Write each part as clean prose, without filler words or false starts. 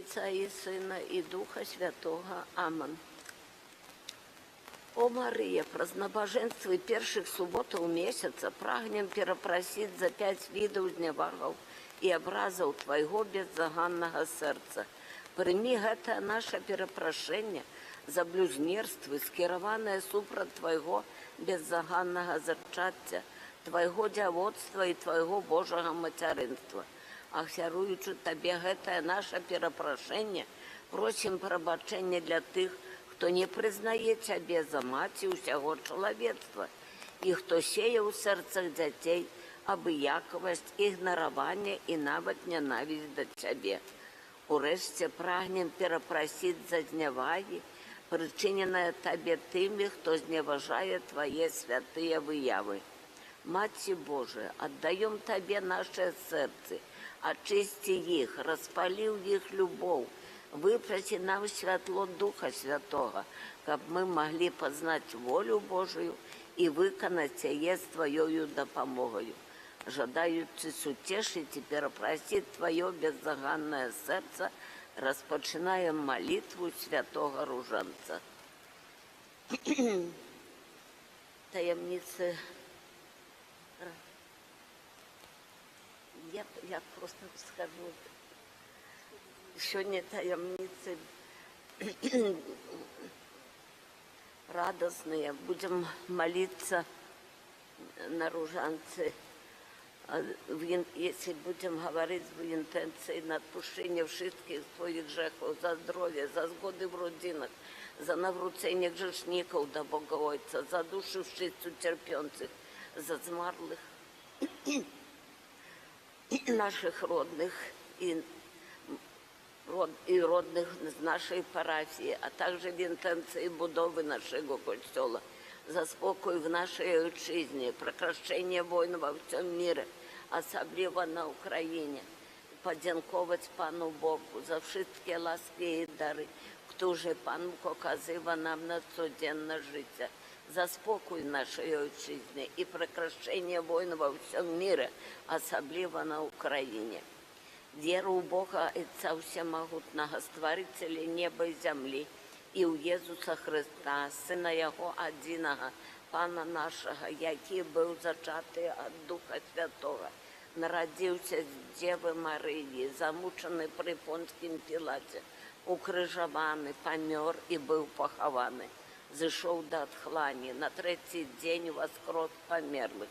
Отца и Сына и Духа Святого. Аминь. О Мария, празнобоженствуй перших суботаў месяца, прагнем перапросіць за 5 відаў знявагаў і абразаў Твайго беззаганнага сэрца. Прымі гэта наша перапрашэнне за блюзнерствы, скіраванае супраць Твайго беззаганнага зачацця, Твайго дзявоцтва і Твайго Божага мацярынства. Ахвяруючы Табе гэтае наша перапрашэнне, просім прабачэння для тых, хто не прызнае Цябе за маці ўсяго чалавецтва і хто сее ў сэрцах дзяцей абыякавасць, ігнараванне і нават нянавісць да Цябе. Урэшце прагнем перапрасіць за знявагі, прычыненыя Табе тымі, хто зневажае Твае святыя выявы. Маці Божая, аддаём Табе нашы сэрцы, ачысці іх, распалі ў іх любоў, выпраці нам святло Духа Святого, каб мы маглі пазнаць волю Божию і выканаць яе з Тваёю дапамогаю. Жадаючы суцешыць і перапрасіць Тваё беззаганнае сэрца, распачынаем малітву святого ружанца. Таямніцы. Я просто скажу. Сегодня таямницы радостные. Будем молиться на ружанце. Если будем говорить в интенции на отпущение wszystkich Твоих грехов, за здоровье, за сгоды в родинах, за nawrócenie grzeszników do Boga Ojca, za duszy wszyscy cierpiących, za zmarłych naszych rodnych i rodnych z naszej parafii, a także w intencji budowy naszego kościoła, za spokój w naszej ojczyźnie, preкращение wojny во всем мире, особливо на Ukrainie. Podziękować Panu Bogu za wszystkie łaski i dary, które Pan okazywa nam na codzienne życie, za spokój w naszej ojczyźnie i preкращение wojny во всем мире, особливо на Ukrainie. Веру в Бога Отца Всемогутного, Створителя неба и земли, и у Иисуса Христа, Сына Его Одиного, Пана нашего, який был зачатый от Духа Святого, народился с Девы Марии, замученный при Понтским Пилате, укрыжованный, помер и был похован, зашел до отхлани, на 3-й день воскрес померлых,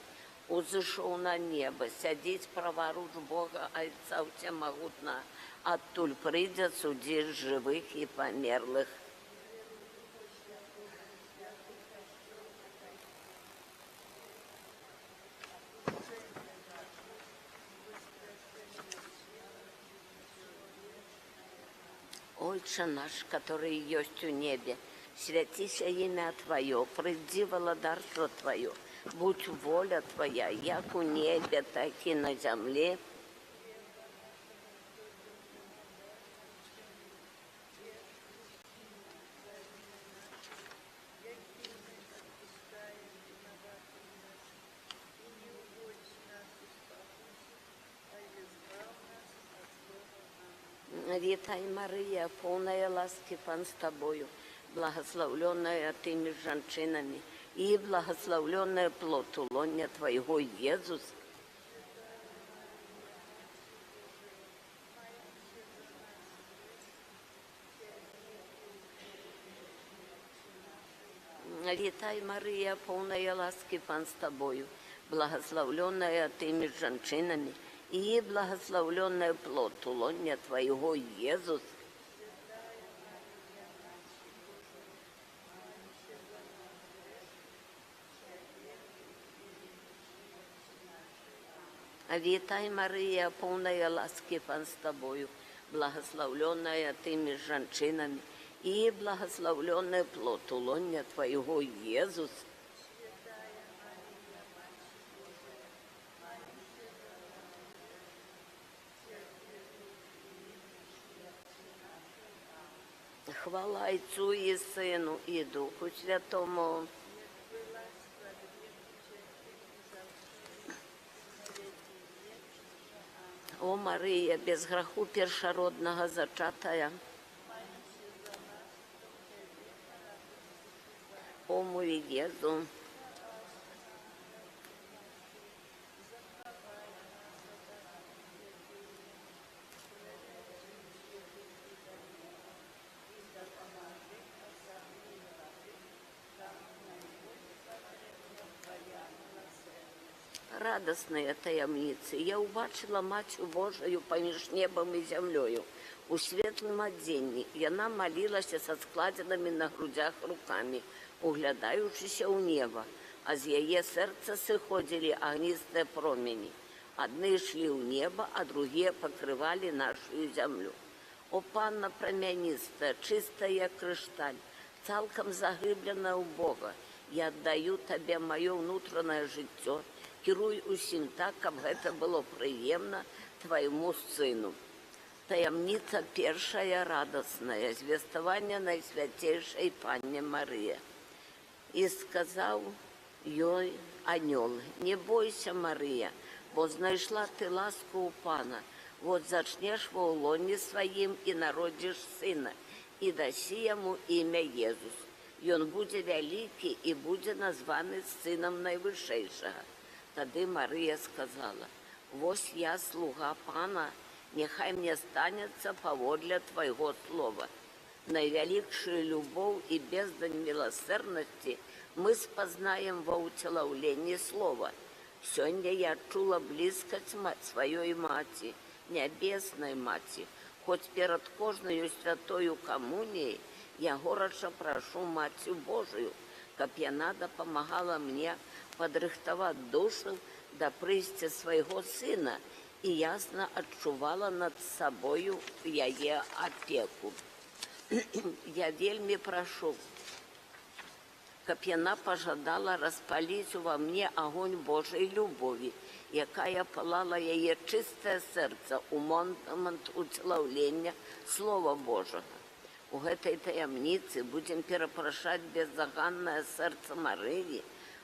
узышоў на неба, сядзіць праваруч Бога Отца Всемогутного, адтуль прыйдзе судзіць жывых і памерлых. Отче наш, который есть у небе, святися имя Твое, приди владарство Твое, будь воля Твоя, як у небе, так и на земле. Вітай, Мария, полная ласки, Пан с Тобою, благословленная Ты между женщинами, и благословленная плод лоня Твоего, Иисус. Вітай, Мария, полная ласки, Пан с Тобою, благословленная Ты между женщинами, и благословленная плод лоня Твоего, Иисус. Вітай, Мария, полная ласки, Пан с Тобою, благословленная Ты между женщинами, и благословленный плод лоня Твоего, Иисус. Хвала Отцу и Сыну и Духу Святому. О Марыя, без граху першароднага зачатая, о мой Езу, радостные таямницы. Я убачила Матью Божию поміж небом і землею. У светлым адзенні яна малілася са складзенымі на грудях руками, углядаючыся ў неба, а з яе сэрца сыходзілі агністыя промені. Адны ішлі ў неба, а другія пакрывалі нашу зямлю. О панна прамяністая, чыстая як крышталь, цалкам заглыбленая ў Бога, я аддаю табе маё ўнутранае жыццё, кіруй усім так, каб гэта было прыемна твайму сыну. Таямніца першая радасная, звеставання Найсвяцейшай Панне Марыя. І сказаў ёй анёл: не бойся, Марыя, бо знайшла ты ласку ў Пана. Вот зачнеш ва ўлоне сваім і народзіш сына, і дасі яму імя Езус. Ён будзе вялікі і будзе названы сынам Найвышэйшага. Тады Марыя сказала: вось я слуга Пана, няхай мне станецца паводле твайго слова. Найвялікшую любоў і бездань міласэрнасці мы спазнаем ва ўцелаўленні слова. Сёння я чула блізкасць сваёй маці, нябеснай маці. Хоць перад кожнаю святою камуніяй я горача прашу Мацю Божую, каб яна дапамагала мне падрыхтаваць душу да прыйсця свайго сына і ясна адчувала над сабою яе апеку. Я вельмі прашу, каб яна пажадала распаліць ува мне агонь Божай любові, якая палала яе чыстае сэрца ў момант уцелаўлення Слова Божага. У гэтай таямніцы будзем перапрашаць беззаганнае сэрца Марыі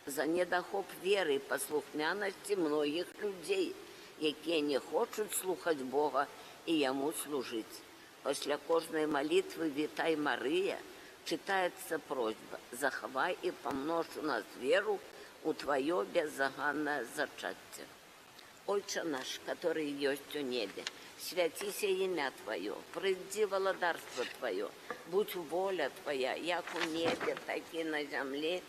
за недахоп веры і паслухмянасці многіх людзей, якія не хочуць слухаць Бога і яму служыць. Пасля кожнай малітвы «Вітай, Марыя» читается просьба: захавай і памнож у нас веру у твое беззаганное зачатие. Отче наш, который есть у небе, святися имя Твое, прийди владарство Твое, будь воля Твоя, як у небе, так и на земле.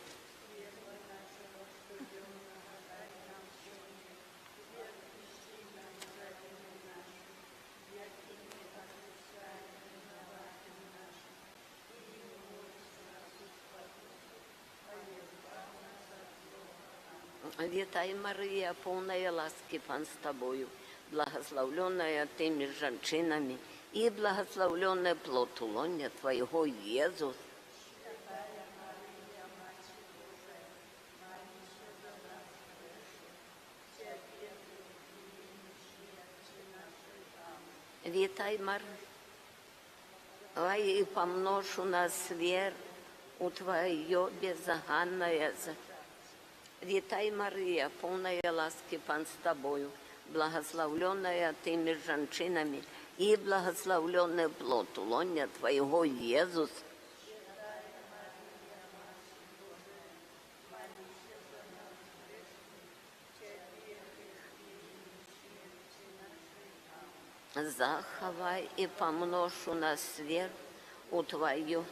Вітай, Марія, полная ласки, Пан с тобою, благословленная теми женщинами, и благословленный плод лоня Твоего, Иисус. Вітай, Марія, и помножь у нас веру у Твое беззаганное зачатие. Вітай, Марія, полная ласки, Пан с тобою, благословленная теми женщинами, и благословленный плод лоня Твоего, Иисус. Захавай и помножь у нас веру у Твою.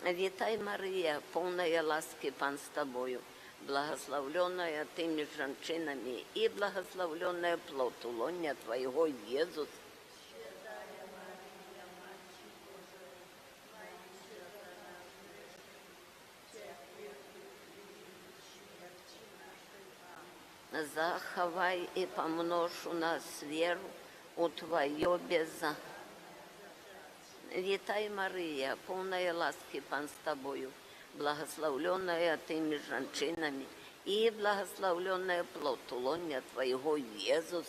Вітай, Марія, полная ласки, Пан с тобою, благословленная теми женщинами, и благословленный плод лоня Твоего, Иисус. Захавай и помножь у нас веру у Твое беззаганное. Вітай, Марія, полная ласки, Пан с тобою, благословленная теми женщинами, и благословленный плод лоня Твоего, Иисус.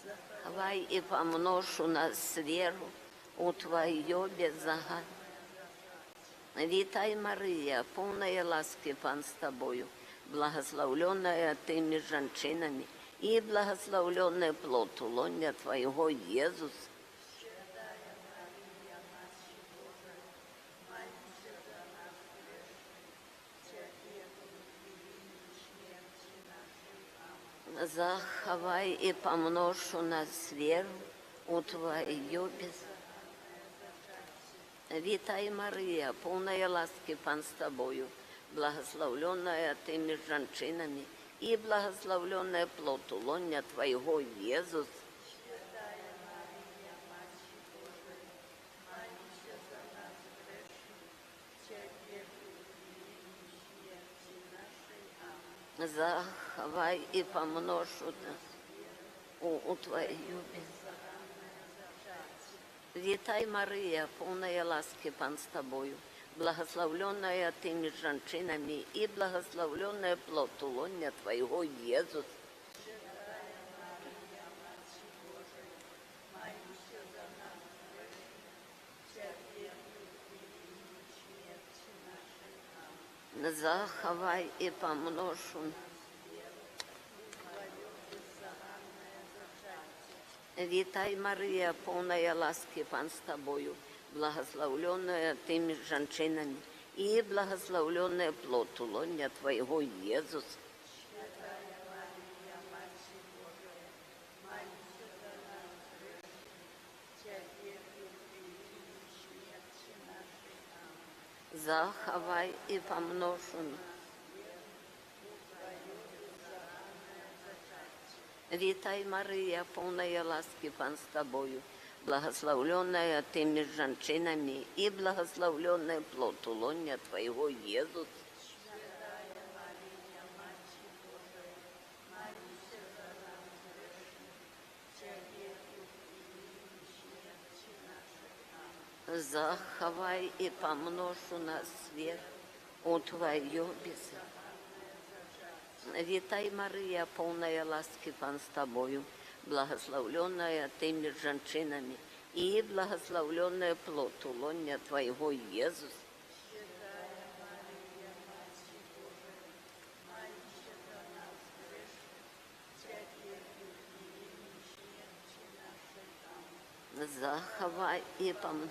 Захавай и помножь у нас веру у Твоє беззаганне. Вітай, Марія, повна ласки, Пан з Тобою, благословленная Ты между женщинами, и благословленный плод лоня Твоего, Иисус. Заховай и помножь у нас веру у Твоє беззаганне. Вітай, Марія, повна ласки, Пан з Тобою, благословленная Ты между женщинами, и благословленный плод лоня Твоего, Иисус. Заховай и помножь у нас у Твоє беззаганне. Вітай, Марія, повна ласки, Пан з Тобою, благословленная Ты между женщинами, и благословленный плод лоня Твоего, Иисус. Заховай и помножь. Вітай, Марія, повна ласки, Пан з Тобою, благословленная Ты между женщинами, и благословленный плод лоня Твоего, Иисус. Заховай и помножь. Вітай, Марія, повна ласки, Пан з Тобою, благословленная Ты между женщинами, и благословленный плод лоня Твоего, Иисус. Заховай и помножь у нас веру у Твоє беззаганне. Вітай, Марія, повна ласки, Пан з Тобою, благословленная Ты между женщинами, и благословленный плод лоня Твоего, Иисус. Заховай и помножь.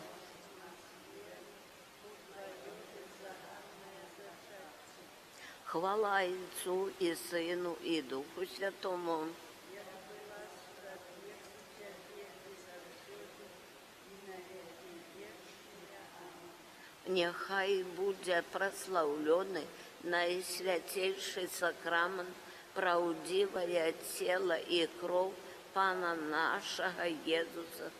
Хвала Отцу и Сыну и Духу Святому. Нехай буде прославлений наисвятейший сакрамент, правдивое тело и кровь Пана нашего Иисуса.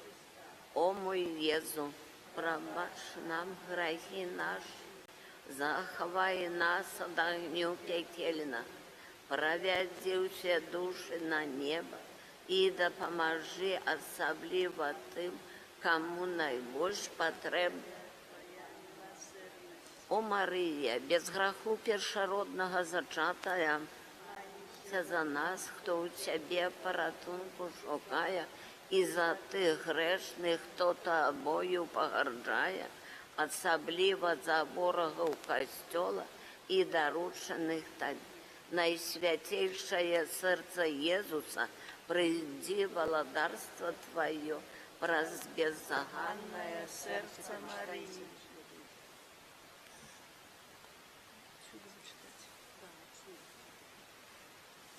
О мой Иисус, пробачь нам грехи наши, заховай нас от огню пекельна, проведи все души на небо и да поможи особливо тем, кому найбільш потрібно. О Марія, без граху першородного зачатая, це за нас, хто у Тебе порятунку шукає, і за тих грешних, хто Тобою погарджає, особливо за ворогів Костьола і доручених Тобі. Найсвятейшее сердце Иисуса, приди володарство Твое, праз беззаганное сердце Марии.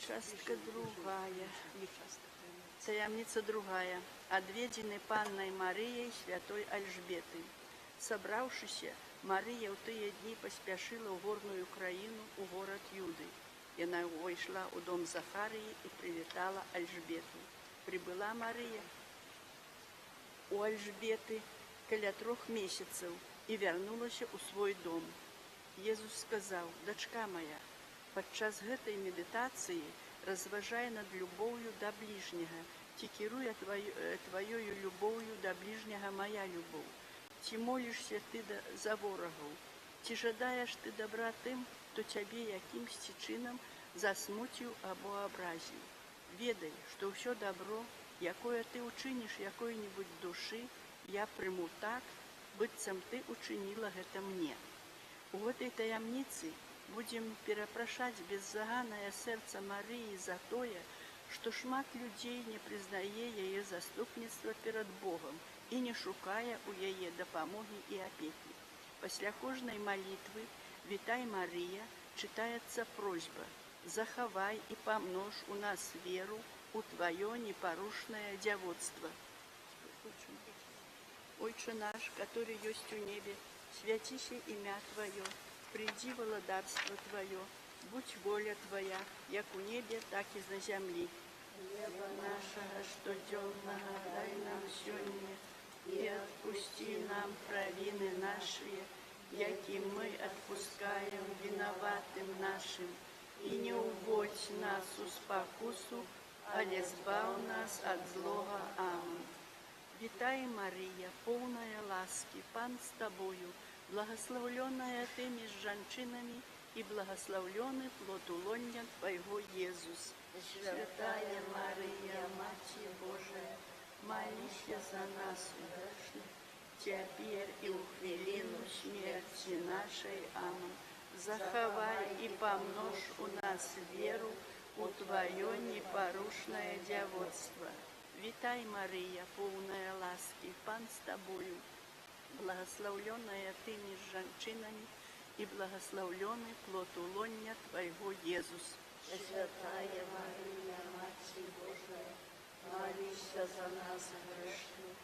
Частка другая. Таямница другая. Одведены Панной Марией святой Альжбеты. Собравшися, Мария в тые дни поспешила в горную краину, у город Юды. И она вошла у дом Захарии и привитала Альжбету. Прибыла Мария у Альжбеты каля 3 месяцев и вернулась у свой дом. Иисус сказал: «Дочка моя, падчас гэтай медитации разважай над любовью до ближнего, ці кіруе твоею любовью до ближнего моя любовь. Ці молишься ты за ворогов, ці жадаешь ты добра тым, кто тебе якимсь чином засмутил або образил. Ведай, что все добро, якое ты учинишь якой-нибудь души, я прыму так, быццам ты учыніла гэта мне. У гэтай таямніцы будзем перапрашаць беззаганнае сэрца Марыі за тое, што шмат людзей не прызнае яе заступніцтва перад Богам і не шукае ў яе дапамогі і апекі. Пасля кожнай малітвы «Вітай, Марыя» чытаецца просьба «Захавай і памнож у нас веру у Твое непорушное девотство». Отче наш, который есть у небе, святися имя Твое, приди владарство Твое, будь воля Твоя, як у небе, так и на земли. Хлеба нашего, что дневного, дай нам сегодня, и отпусти нам провины наши, яки мы отпускаем виноватым нашим, и не уводь нас у спокусу, але збав нас от злого. Аминь. Вітай, Мария, полная ласки, Пан с Тобою, благословленная Ты меж женщинами, и благословленный плод улонья Твоего, Иисус. Святая Мария, Мать Божия, молись за нас грешных, теперь и у хвилину смерти нашей. Аминь. Заховай и помножь у нас веру у Твое непорушное девотство. Витай, Мария, полная ласки, Пан с Тобою, благословленная Ты меж женщинами, и благословленный плод улонья Твоего, Иисус. Святая Мария, Мать Божия, молись за нас грешных,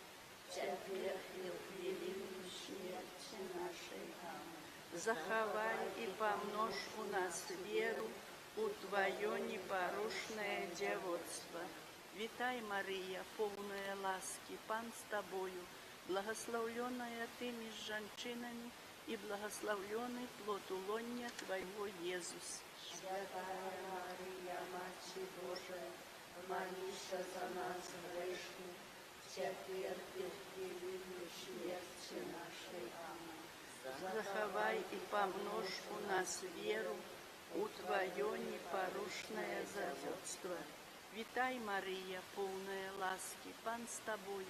теперь и в хвилину смерти нашей. Аминь. Заховай и помножь у нас веру у Твое непорушное девотство. Витай, Мария, полная ласки, Пан с Тобою, благословленная Ты меж женщинами, и благословленный плод улонья Твоего, Иисус. Святая Мария, Мать Божия, молись за нас грешных, теперь и в хвилину смерти нашей. Аминь. Заховай и помножь у нас веру у Твое непорушное девотство. Витай, Мария, полная ласки, Пан с Тобою,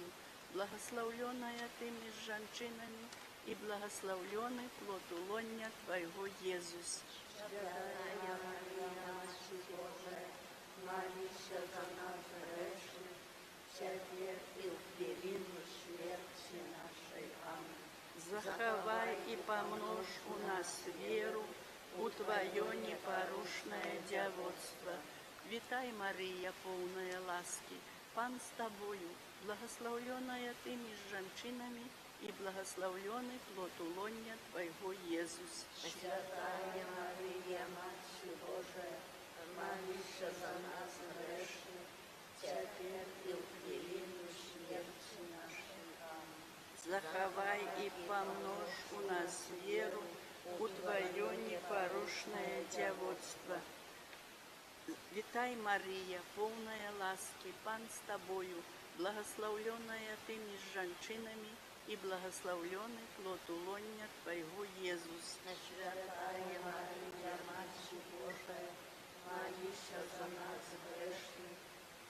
благословленная Ты меж женщинами, и благословленный плод улонья Твоего, Иисус. Святая Мария, Мать Божия, молись за нас грешных, теперь и в хвилину смерти нашей. Аминь. Заховай и помножь у нас веру у Твое непорушное девотство. Витай, Мария, полная ласки, Пан с Тобою, благословленная Ты меж женщинами, и благословленный плод улонья Твоего, Иисус. Святая Мария, Мать Божия, молись за нас грешных, теперь и в хвилину смерти нашей. Аминь. Заховай и помножь у нас веру у Твое непорушное девотство. Витай, Мария, полная ласки, Пан с Тобою, благословленная Ты меж женщинами, и благословленный плод улонья Твоего, Иисус. Святая Мария, Мать Божия, молись за нас грешных,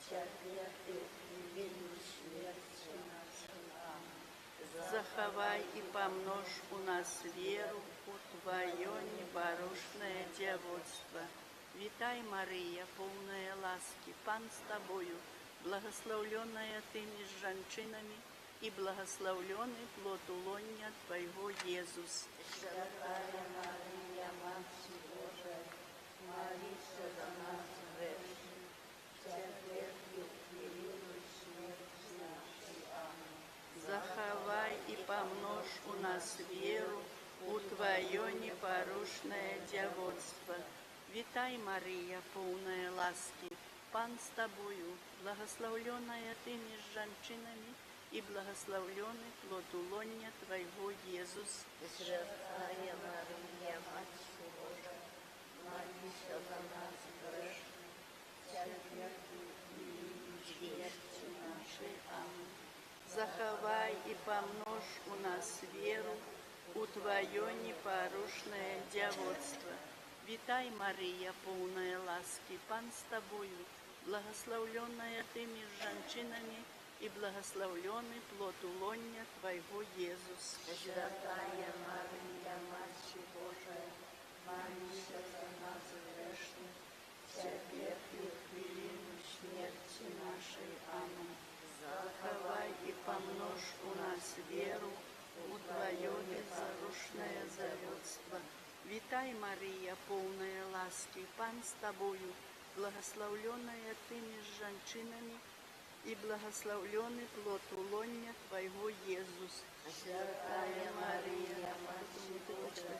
теперь и в хвилину смерти нашей. Аминь. Заховай и помножь у нас веру у Твое непорушное девотство. Витай, Мария, полная ласки, Пан с Тобою, благословленная Ты меж женщинами, и благословленный плод улонья Твоего, Иисус. Святая Мария, Мать Божия, молись за нас грешных, теперь и в хвилину смерти нашей. Аминь. Заховай и помножь у нас веру у Твое непорушное девотство. Витай, Мария, полная ласки, Пан с Тобою, благословленная Ты меж женщинами, и благословленный плод улонья Твоего, Иисус. Святая Мария, Мать Божия, молись за нас грешных, теперь и в хвилину смерти нашей. Аминь. Заховай и помножь у нас веру у Твое непорушное девотство. Витай, Мария, полная ласки, Пан с Тобою, благословленная Ты меж женщинами, и благословленный плод улонья Твоего, Иисус. Святая Мария, Матерь Божия, молися за нас грешных, теперь и в хвилину смерти нашей. Аминь. Заховай и помножь у нас веру, у Твое беззарушное зовётство. Витай, Мария, полная ласки, Пан с Тобою, благословленная Ты меж женщинами, и благословленный плод улонья Твоего, Иисус. Святая Мария, Матерь Божия,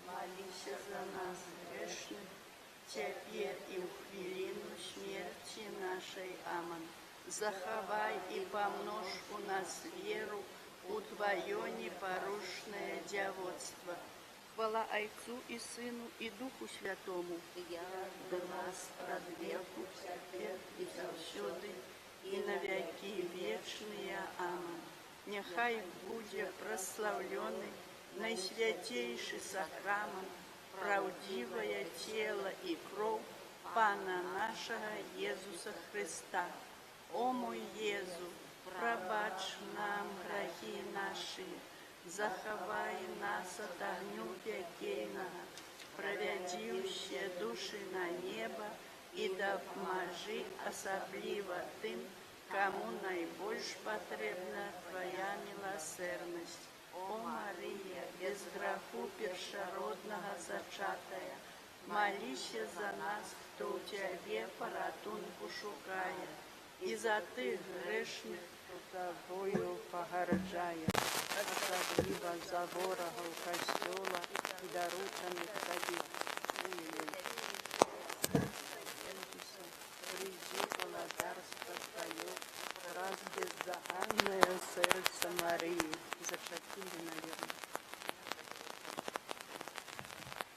молися за нас грешных, Теперь и в хвилину смерти нашей. Аминь. Заховай и помножь у нас веру, у Твое непорушное девотство. Хвала Отцу и Сыну и Духу Святому, я до нас пред веку теперь и завсюди, и на веки вечные. Аминь. Нехай будет прославленный наисвятейший сакрамент, правдивое тело и кровь Пана нашего Иисуса Христа. О мой Иисус, пробачь нам грехи наши, заховай нас от огню пекельного, проведи все души на небо и допоможи особливо тем, кому наибольш потребна Твоя милосердность. О Мария, без греху першородного зачатая, молись за нас, кто у Тебе порятунку шукає, і за тих грешних, хто Тобою погарджає, особливо за ворогів Костола і доручених Тобі. Приди, благодарство Твое, раз бездоганное сердце Марии. Зачатили, наверное.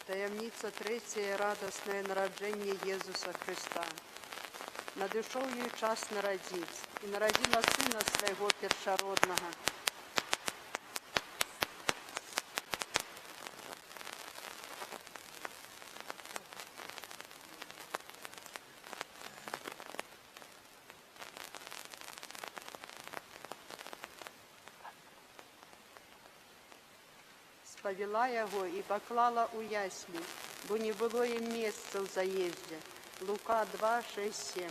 Таємниця третя, радостне народження Єсуса Христа. Надійшов їй час народити, і народила Сина Свого першородного. Повела його і поклала у яслі, бо не було їм місця в заїзді. Лука 2, 6, 7.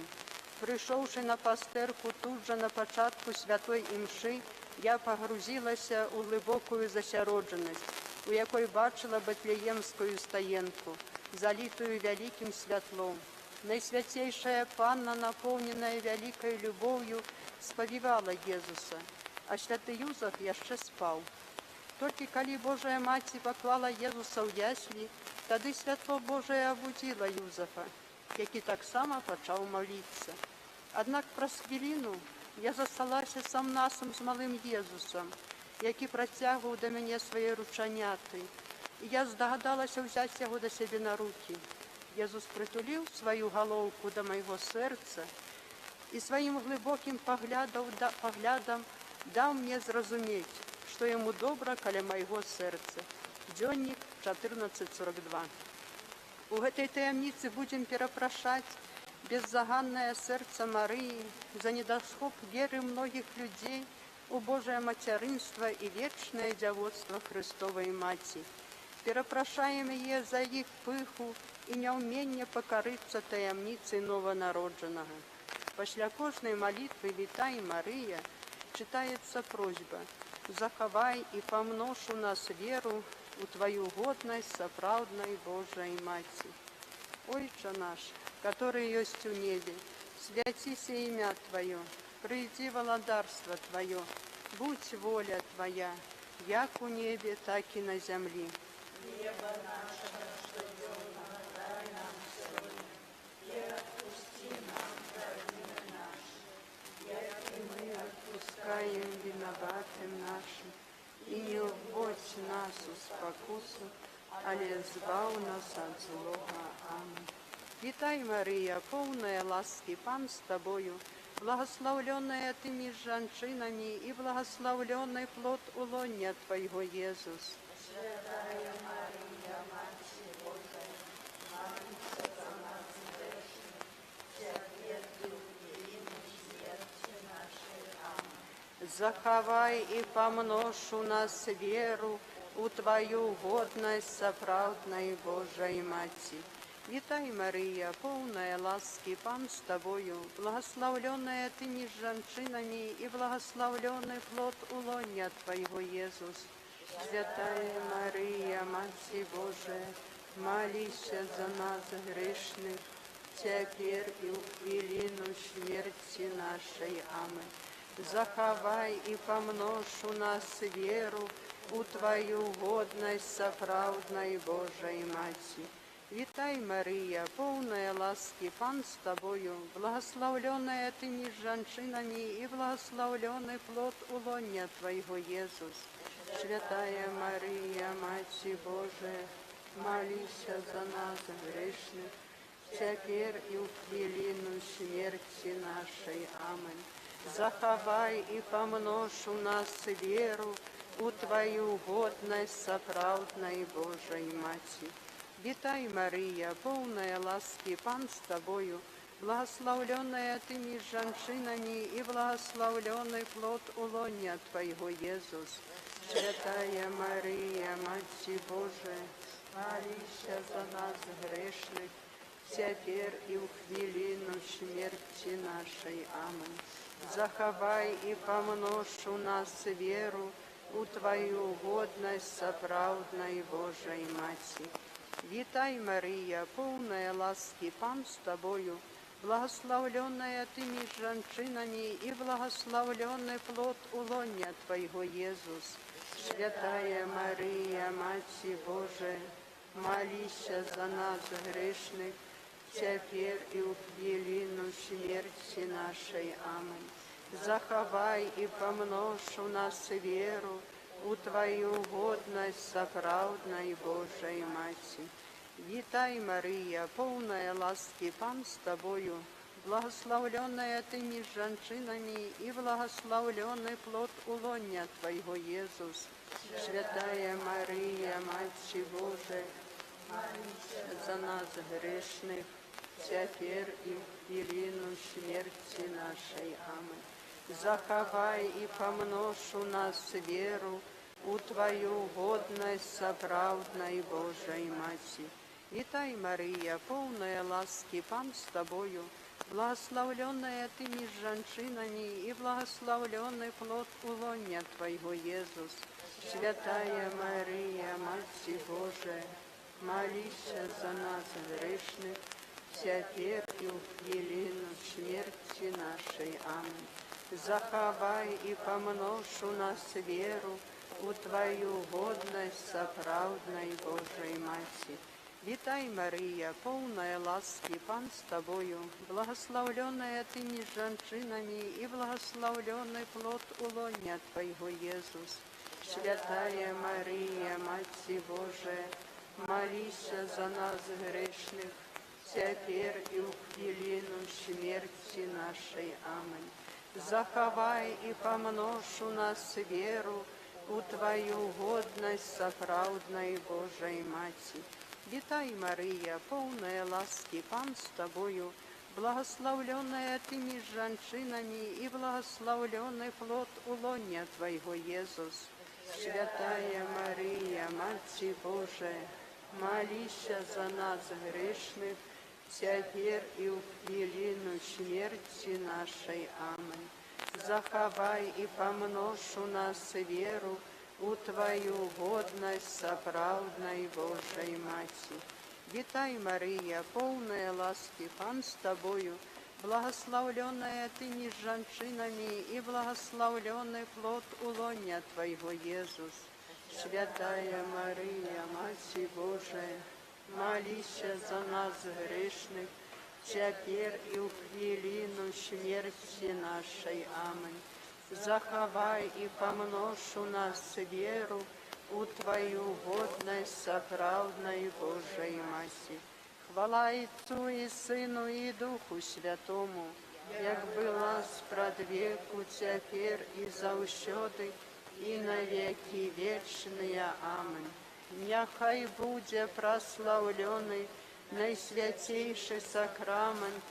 Прийшовши на пастерку тут же на початку святої імши, я погрузилася у глибоку засяродженість, у якій бачила Бетлеємську стаєнку, залитую великим світлом. Найсвятейшая Панна, наповнена великою любов'ю, сповівала Єсуса, а святий Юзеф ще спав. Тільки коли Божая Мати поклала Єсуса в яслі, тоді світло Божие обудило Юзефа, який так само почав молитися. Однак праз хвилину я засталася сам насом з малим Єсусом, який протягував до мене свої рученяти, і я здогадалася взяти його до себе на руки. Єсус притулив свою головку до моєго серця і своїм глибоким поглядом дав мені зрозуміти, что ему добро каля моего сердца. Дзённик 14:42. У этой таямницы будем перепрошать беззаганное сердце Марии за недосхоп веры многих людей у Божие материнство и вечное девотство Христовой Мати. Перепрошаем ее за их пыху и неумение покориться таямнице новонародженного. Після кожної молитвы «Вітай, Мария» читается просьба: «Заховай и помножь у нас веру у Твою годность соправдной Божией Мати». Отче наш, который есть у небе, святися имя Твое, приди владарство Твое, будь воля Твоя, як у небе, так и на земле. Хлеба нашего, что днем дай нам сегодня, и отпусти нам долги наши, як и мы отпускаем виноватым нашим, и не вводь нас в спокусу, але избав нас от злого. Аминь. Вітай, Мария, полная ласки, Пан с Тобою, благословленная Ты между женщинами, и благословленный плод улонья Твоего, Иисус. Святая Мария, Матерь Божия, молись за нас грешных, теперь и в хвилину смерти нашей. Захавай и помножь у нас веру у Твою годность соправдной Божией Мати. Вітай, Мария, полная ласки, Пан с Тобою, благословленная Ты меж женщинами, и благословленный плод улонья Твоего, Иисус. Святая Мария, Мать Божия, молись за нас грешных, теперь и в хвилину смерти нашей. Аминь. Захавай и помножь у нас веру у Твою годность соправдной Божией Мати. Вітай, Мария, полная ласки, Пан с Тобою, благословленная Ты меж женщинами, и благословленный плод улонья Твоего, Иисус. Святая Мария, Мать Божия, молись за нас грешных, теперь и в хвилину смерти нашей. Аминь. Захавай и помножь у нас веру у Твою годность соправдной Божией Мати. Вітай, Мария, полная ласки, Пан с Тобою, благословленная Ты меж женщинами, и благословленный плод улонья Твоего, Иисус. Святая Мария, Мать Божия, молись за нас грешных, теперь и в хвилину смерти нашей. Аминь. Захавай и помножь у нас веру у Твою годность соправдной Божией Мати. Вітай, Мария, полная ласки, Пан с Тобою, благословленная Ты меж женщинами, и благословленный плод улонья Твоего, Иисус. Святая Мария, Мать Божия, молись за нас грешных, теперь и в хвилину смерти нашей. Аминь. Захавай и помножь у нас веру у Твою годность соправдной Божией Мати. Вітай, Мария, полная ласки, Пан с Тобою, благословленная Ты меж женщинами, и благословленный плод улонья Твоего, Иисус. Святая Мария, Мать Божия, молись за нас грешных, теперь и в хвилину смерти нашей. Аминь. Захавай и помножь у нас веру у Твою годность соправдной Божией Мати. Вітай, Мария, полная ласки, Пан с Тобою, благословленная Ты меж женщинами, и благословленный плод улонья Твоего, Иисус. Святая Мария, Мать Божия, молись за нас грешных, теперь и в хвилину смерти нашей. Аминь. Захавай и помножь у нас веру у Твою годность соправдной Божией Мати. Вітай, Мария, полная ласки, Пан с Тобою, благословленная Ты меж женщинами, и благословленный плод улонья Твоего, Иисус. Святая Мария, Мать Божия, молись за нас грешных, теперь и в хвилину смерти нашей. Аминь. Захавай и помножь у нас веру у Твою годность соправдной Божией Мати. Вітай, Мария, полная ласки, Пан с Тобою, благословленная Ты меж женщинами, и благословленный плод улонья Твоего, Иисус. Святая Мария, Мать Божия, молись за нас грешных, теперь и в хвилину смерти нашей. Аминь. Захавай и помножь у нас веру у Твою годность соправдной Божией Мати. Вітай, Мария, полная ласки, Пан с Тобою, благословленная Ты меж женщинами, и благословленный плод улонья Твоего, Иисус. Святая Мария, Мать Божия, молись за нас грешных, теперь и в хвилину смерти нашей. Аминь. Захавай и помножь у нас веру у Твою годность соправдной Божией Мати. Хвала Отцу и Сыну и Духу Святому, як была спрадвеку, теперь и завсёды, и навеки вечные. Аминь. Няхай буде прославлений найсвятейший сакрамент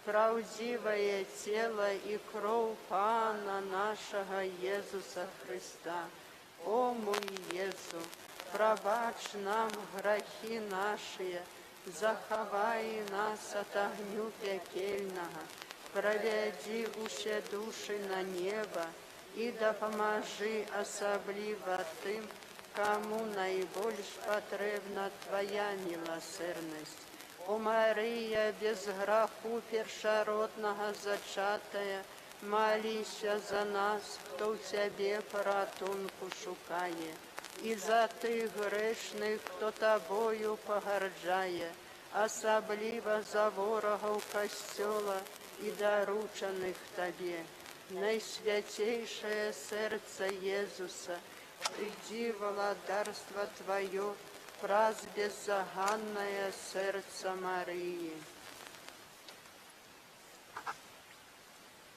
правдивое тело и кровь Пана нашего Иисуса Христа. О мой Єсу, пробач нам грехи наши, заховай нас от огню пекельного, проведи усе души на небо и допоможи особливо тим, кому найбільш потрібна Твоя милосердність. О Марія, без граху першородного зачатая, молися за нас, хто в Тебе порятунку шукає, і за тих грешних, хто Тобою погарджає, особливо за ворогов костьола і доручених Тобі. Найсвятейшее сердце Иисуса, приди владарство Твое, праз беззаганное сердце Марии.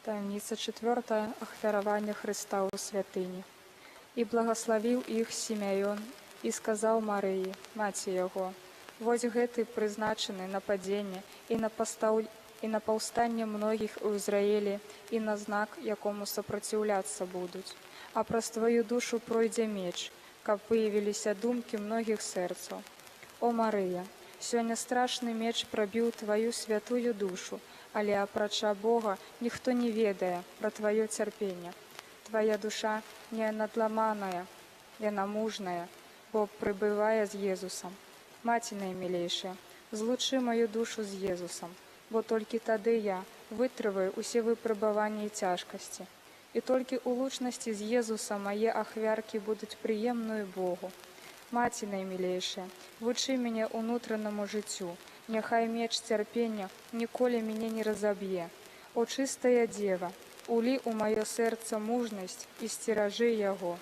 Таємниця 4. Охвяровання Христа у святині. І благословив їх Сімеон, і сказав Марії, маті його, «Вось гэты призначений на падіння і на повстання многих у Ізраїлі, і на знак, якому сопротивляться будуть. А праз твою душу пройде меч, каб виявилися думки многих серців. О Марія, сьогодні страшний меч пробив твою святую душу, але апрача Бога ніхто не ведає про твоє терпіння. Твоя душа не надламаная, яна мужная, бо прибыває з Єзусом. Маті наймилейшая, злучи мою душу з Єзусом, бо тільки тоді я витриваю усі випробування і тяжкості. І тільки у лучності з Єзусом мої ахвярки будуть приємною Богу. Маті наймилейшая, вучи мене внутрішньому життю, нехай меч терпіння ніколи мене не розоб'є. О чистая Дева, ули у моє серце мужність і стережи його.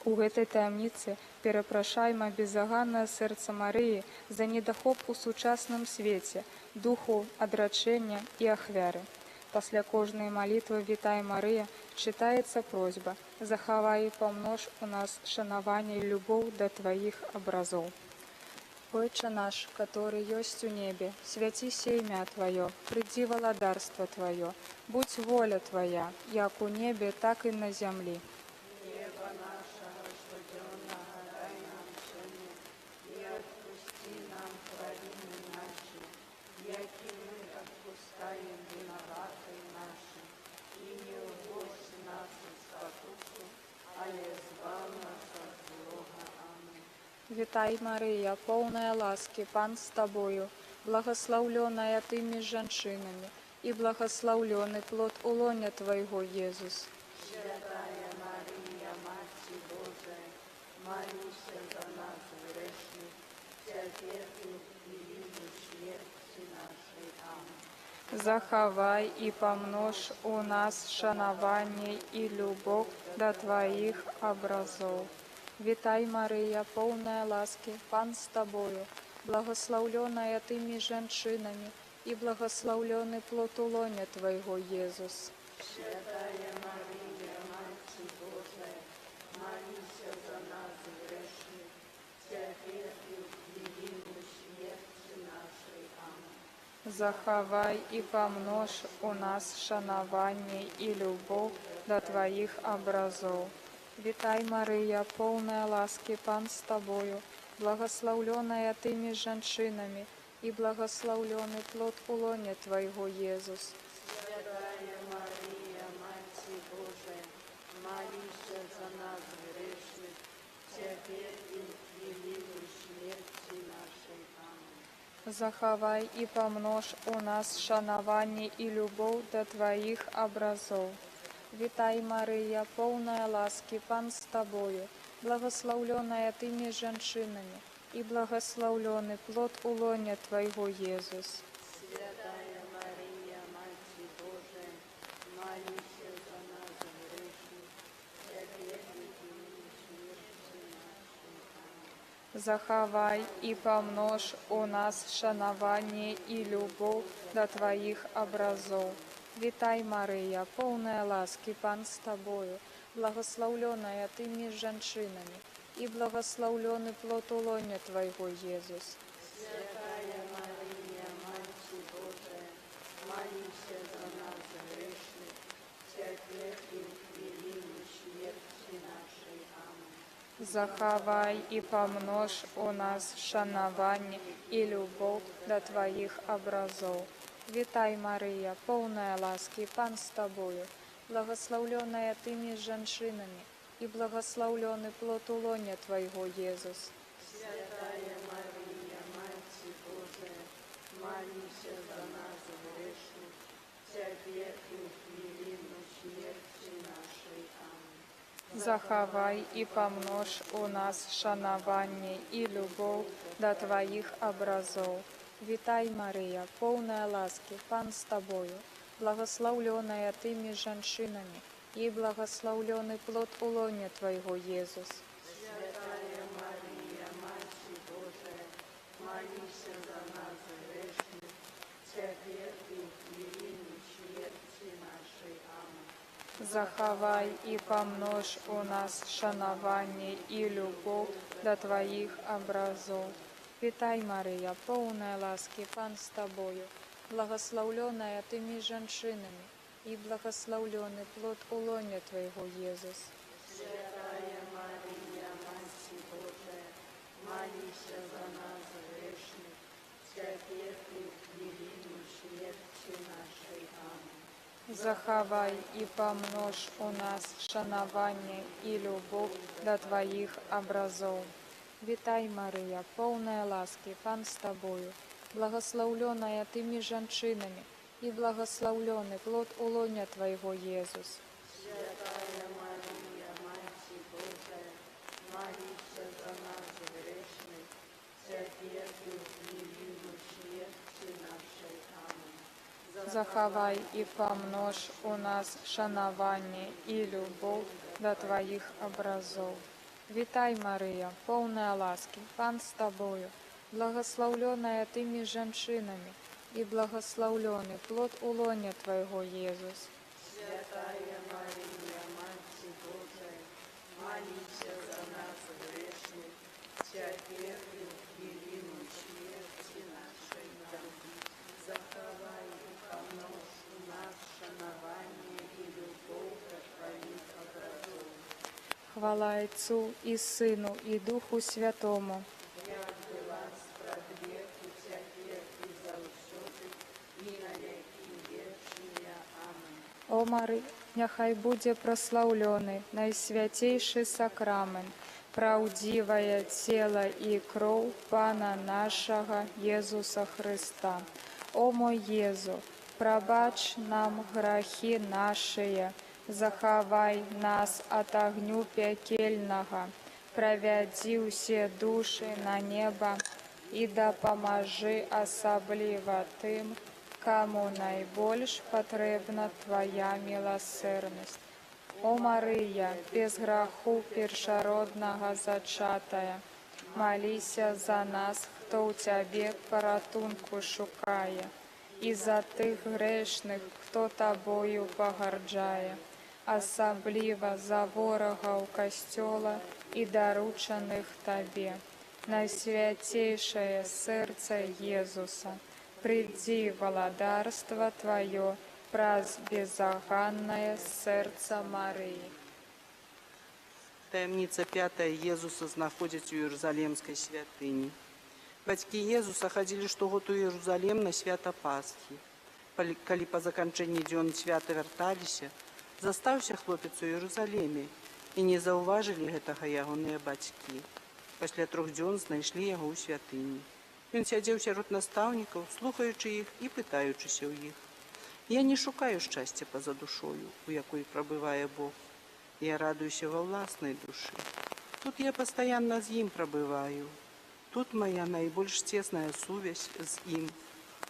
У гэтай таямніцы перапрашайма безаганнае сэрца Марыі за недахоп у сучасным свеце, духу адрачэння і ахвяры. Пасля кожнай малітвы «Вітай, Марыя» чытаецца просьба «Захавай і памнож у нас шанаванне і любоў да Тваіх абразоў». Отче наш, который есть у небе, святися імя Твое, приди владарство Твое, будь воля Твоя, як у небе, так и на землі. Вітай, Марія, повная ласки, Пан з Тобою, благословленная Ты між жанчинами, і благословленный плод улоня Твоего, Єзус. Святая Марія, Маті Божия, молися за нас грешних, тепер і в хвилину смерті нашої. Амінь. Захавай і помнож у нас шанування і любов до Твоїх образов. Вітай, Марія, повная ласки, Пан з Тобою, благословленная Ты між жанчинами, і благословленный плод улоня Твоего, Єзус. Святая Марія, Маті Божия, молися за нас грешних, тепер і в хвилину смерті нашої. Амінь. Захавай і помнож у нас шанування і любов до Твоїх образов. Вітай, Марія, повная ласки, Пан з Тобою, благословленная Ты між жанчинами, і благословленный плод улоня Твоего, Єзус. Святая Марія, Маті Божия, молися за нас грешних, тепер і в хвилину смерті нашої. Амінь. Захавай і помнож у нас шанування і любов до Твоїх образов. Вітай, Марія, повная ласки, Пан з Тобою, благословленная Ты між жанчинами, і благословленный плод улоня Твоего, Єзус. Святая Марія, Маті Божия, молися за нас грешних, тепер і в хвилину смерті нашої. Амінь. Захавай і помнож у нас шанування і любов до Твоїх образов. Вітай, Марія, повная ласки, Пан з Тобою, благословленная Ты між жанчинами, і благословленный плод улоня Твоего, Єзус. Святая Марія, Маті Божия, Захавай і памнож у нас шанаванне і любоў да Тваіх абразоў. Вітай, Марыя, поўная ласкі, Пан з Табою, благословленная Тымі жанчынамі, і благословлены плод улоня Твайго, Езус. Святая Мария, Матерь Божия, молися за нас грешных, теперь и в хвилину смерти нашей. Аминь. Захавай і памнож у нас шанаванне і любоў да Тваіх абразоў. Вітай, Марыя, поўная ласкі, Пан з Табою, благословленая Тымі жанчынамі, і благословлены плод улоня Твайго, Езус. Святая Мария, Матерь Божия, молися за нас грешных, теперь и в хвилину смерти нашей. Аминь. Захавай і памнож у нас шанаванне і любоў да Тваіх абразоў. Вітай, Марыя, поўная ласкі, Пан з Табою, благословленая Тымі жанчынамі, і благословлены плод улоня Твайго, Езус. Святая Мария, Матерь Божия, молися за нас грешных, теперь и в хвилину смерти нашей. Аминь. Захавай і памнож у нас шанаванне і любоў да Тваіх абразоў. Вітай, Марыя, поўная ласкі, Пан з Табою, благословленая Тымі жанчынамі, і благословлены плод улоня Твайго, Езус. Святая Мария, Матерь Божия, молися за нас грешных, теперь и в хвилину смерти нашей. Аминь. Захавай і памнож у нас шанаванне і любоў да Тваіх абразоў. Вітай, Марыя, поўная ласкі, Пан з Табою, благословленая Тымі жанчынамі, і благословлены плод улоня Твайго, Езус. Святая Мария, Матерь Божия, молися за нас грешных, теперь и в хвилину смерти нашей. Аминь. Захавай и помножь у нас шанаванне и любовь до Твоих образов. Хвала Отцу і Сину, і Духу Святому. Як была справедливу теперь и завсёды, и на веки вечные. Аминь. О Марі, няхай будзе праслаўлёны найсвяцейшы сакрамент, праўдзівае цела і кроў Пана нашага Езуса Хрыста. О мой Езу, прабач нам грахі нашыя, захавай нас ад агню пякельнага, правядзі ўсе душы на неба і дапамажы асабліва тым, каму найбольш патрэбна Твая міласэрнасць. О Марыя, без граху першароднага зачатая, маліся за нас, хто ў Цябе паратунку шукае, і за тых грэшных, хто Табою пагарджае, асабліва за ворагаў касцёла і даручаных Табе. Найсвяцейшае сэрца Езуса, прыйдзі валадарства Тваё праз безаганнае сэрца Марыі. Таямніца 5. Езуса знаходзяць у Іерусалімскай святыні. Бацькі Езуса хадзілі штогод у Іерусалім на свята Пасхі. Калі па заканчэнні дзён свята вярталіся, застаўся хлопец у Іерусаліме, і не заўважылі гэтага ягоныя бацькі. Пасля 3 дзён знайшлі яго ў святыні. Ён сядзеў сярод настаўнікаў, слухаючы іх і пытаючыся ў іх. Я не шукаю шчасця па-за душою, у якой прабывае Бог. Я радуюся ва ўласнай душы. Тут я пастаянна з ім прабываю. Тут моя найбольш цесная сувязь з ім.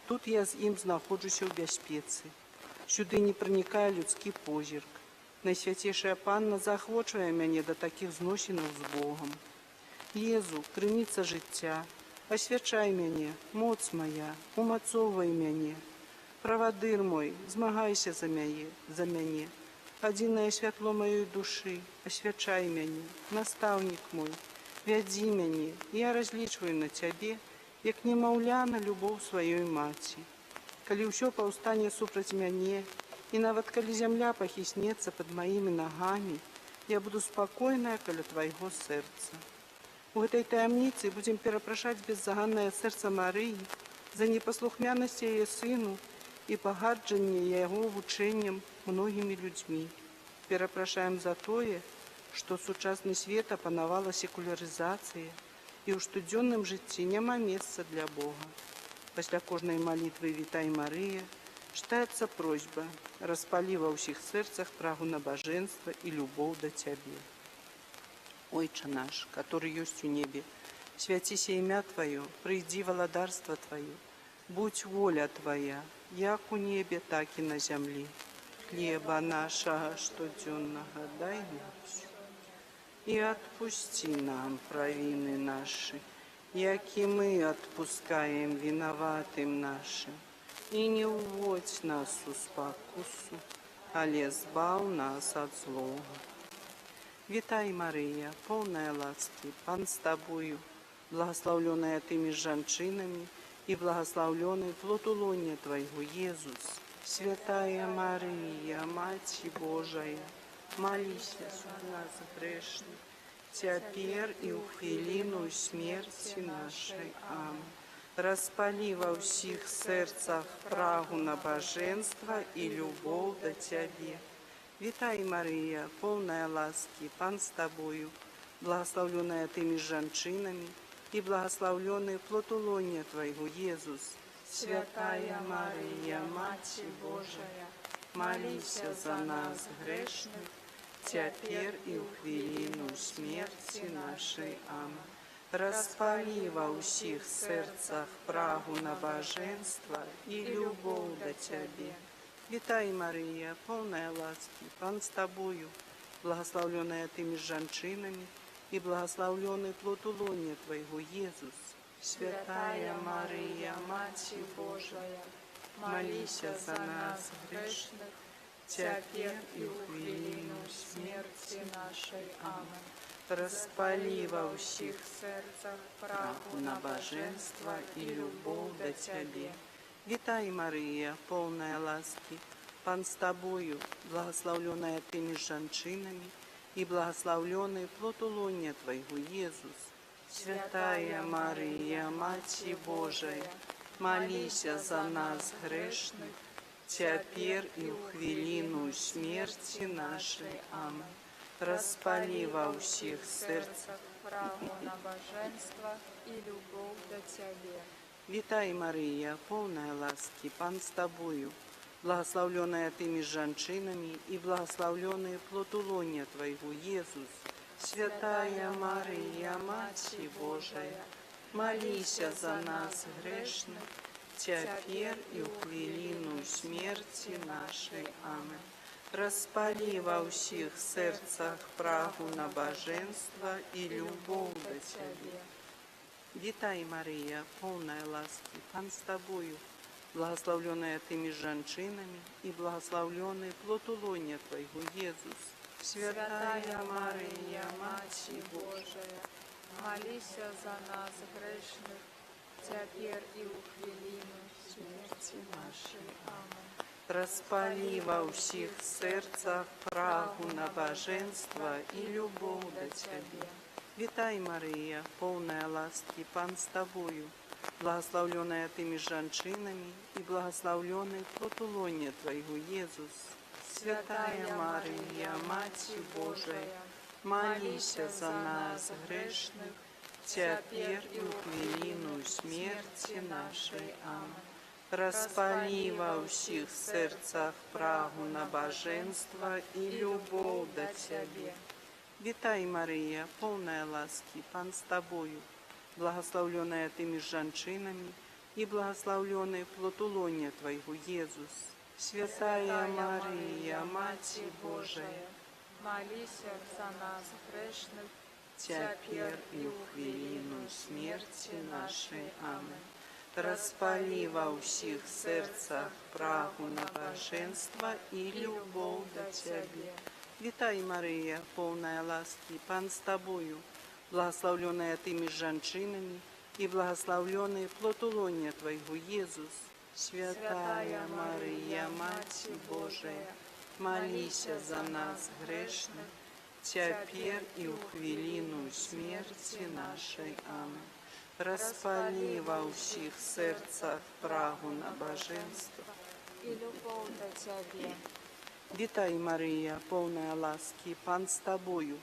Тут я з ім знаходжуся ў бяспецы. Сюды не пранікае людскі позірк. Найсвяцейшая Панна заахвочвае мяне да такіх зносінаў з Богам. Езу, крыніца жыцця, асвячай мяне, моц моя, умацоўвай мяне. Правадыр мой, змагайся за мяне. Адзінае святло маёй душы, асвячай мяне, настаўнік мой, вядзі мяне, я разлічваю на Цябе, як немаўля на любоў сваёй маці. Калі ўсё паўстане супраць мяне, і нават калі зямля пахіснецца пад маімі нагамі, Я буду спакойная каля Твайго сэрца. У гэтай таямніцы будзем перапрашаць беззаганнае сэрца Марыі за непаслухмянасць яе сыну і пагарджанне яго вучэннем многімі людзьмі. Перапрашаем за тое, што сучасны свет апанавала секулярызацыя і ў штодзённым жыцці няма месца для Бога. Пасля кожнай малітвы «Вітай, Марыя» чытаецца просьба «Распалі ва ўсіх сэрцах прагу набажэнства і любоў да Цябе». Ойче наш, который ёсць у небе, свяціся імя Тваё, прыйдзі валадарства Тваё, будь воля Твая, як у небе, так і на зямлі. Хлеба нашага штодзённага дай нам і адпусці нам правіны нашы, які мы адпускаем вінаватым нашым. І не ўводзь нас у спакусу, але збаў нас ад злога. Вітай, Марыя, поўная ласкі, Пан з Табою, благословленная Тымі жанчынамі і благословленный плод улоня Твайго, Езус. Святая Марыя, Маці Божая, молися за нас грешных, цяпер і ў хвіліну смерці нашай. Амин. Распалі ва ўсіх сэрцах прагу набажэнства і любоў да Цябе. Вітай, Марыя, поўная ласкі, Пан з Табою, благословленная Тымі жанчынамі і благословленный плод улоня Твайго, Езус. Святая Марыя, Маці Божая, молися за нас грешных, цяпер і ў хвіліну смерці нашай. Амин. Распалі ва ўсіх сэрцах прагу набажэнства і любоў да Цябе. Вітай, Марыя, поўная ласкі, Пан з Табою, благословленная Тымі жанчынамі і благословленный плод улоня Твайго, Езус. Святая Марыя, Маці Божая, молися за нас грешных, цяпер і ў хвіліну смерці нашай. Амин. Распалі ва ўсіх сэрцах прагу набажэнства і любоў да Цябе. Вітай, Марыя, поўная ласкі, Пан з Табою, благословленная Тымі жанчынамі і благословленный плод улоня Твайго, Езус. Святая Марыя, Маці Божая, молися за нас грешных, цяпер і ў хвіліну смерці нашай. Амин. Распалі ва ўсіх сэрцах прагу набажэнства і любоў да Цябе. Вітай, Марыя, поўная ласкі, Пан з Табою, благословленная Тымі жанчынамі і благословленный плод улоня Твайго, Езус. Святая Марыя, Маці Божая, молися за нас грешных, цяпер і ў хвіліну смерці нашай. Амин. Распалі ва ўсіх сэрцах прагу набажэнства і любоў да Цябе. Вітай, Марыя, поўная ласкі, Пан з Табою, благословленная Тымі жанчынамі і благословленный плод улоня Твайго, Езус. Святая Марыя, Маці Божая, Молися за нас грешных, цяпер і ў хвіліну смерці нашай. Амин. распалі ва ўсіх сэрцах прагу набажэнства і любоў да Цябе. Вітай, Марыя, поўная ласкі, Пан з Табою, благословленная Тымі жанчынамі і благословленный плод улоня Твайго, Езус. Святая Марыя, Маці Божая, молися за нас грешных, цяпер і ў хвіліну смерці нашай. Амин. Распалі ва ўсіх сэрцах прагу набажэнства і любоў да Цябе. Вітай, Марыя, поўная ласкі, Пан з Табою, благословленная Тымі жанчынамі і благословленный плод улоня Твайго, Езус. Святая Марыя, Маці Божая, молися за нас грешных, цяпер і ў хвіліну смерці нашай. Амин. Распалі ва ўсіх сэрцах прагу набажэнства і любоў да Цябе. Вітай, Марыя, поўная ласкі, Пан з Табою, благословленная Тымі жанчынамі і благословленный плод улоня Твайго, Езус. Святая Марыя, Маці Божая, молися за нас грешных, теперь и у хвилину смерти нашей. Аминь. Распали во всех сердцах прагу на божество. и любовь до Тебе. Витай, Мария, полная ласки, Пан с тобою,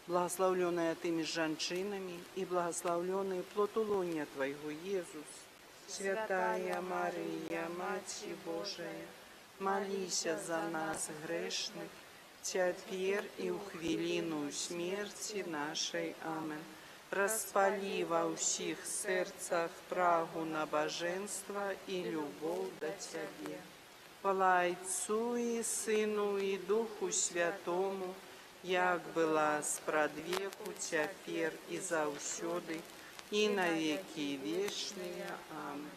благословленная ты между женщинами, и благословленный плод лоня Твоего, Иисус. Святая Мария, Мать Божия, молись за нас грешных, теперь и у хвилину смерти нашей. Аминь. Распали во всех сердцах прагу на божество и любовь до Тебе. Хвала Отцу и Сыну и Духу Святому, як была спрадвеку, теперь и заусюды, и навеки вечные. Аминь.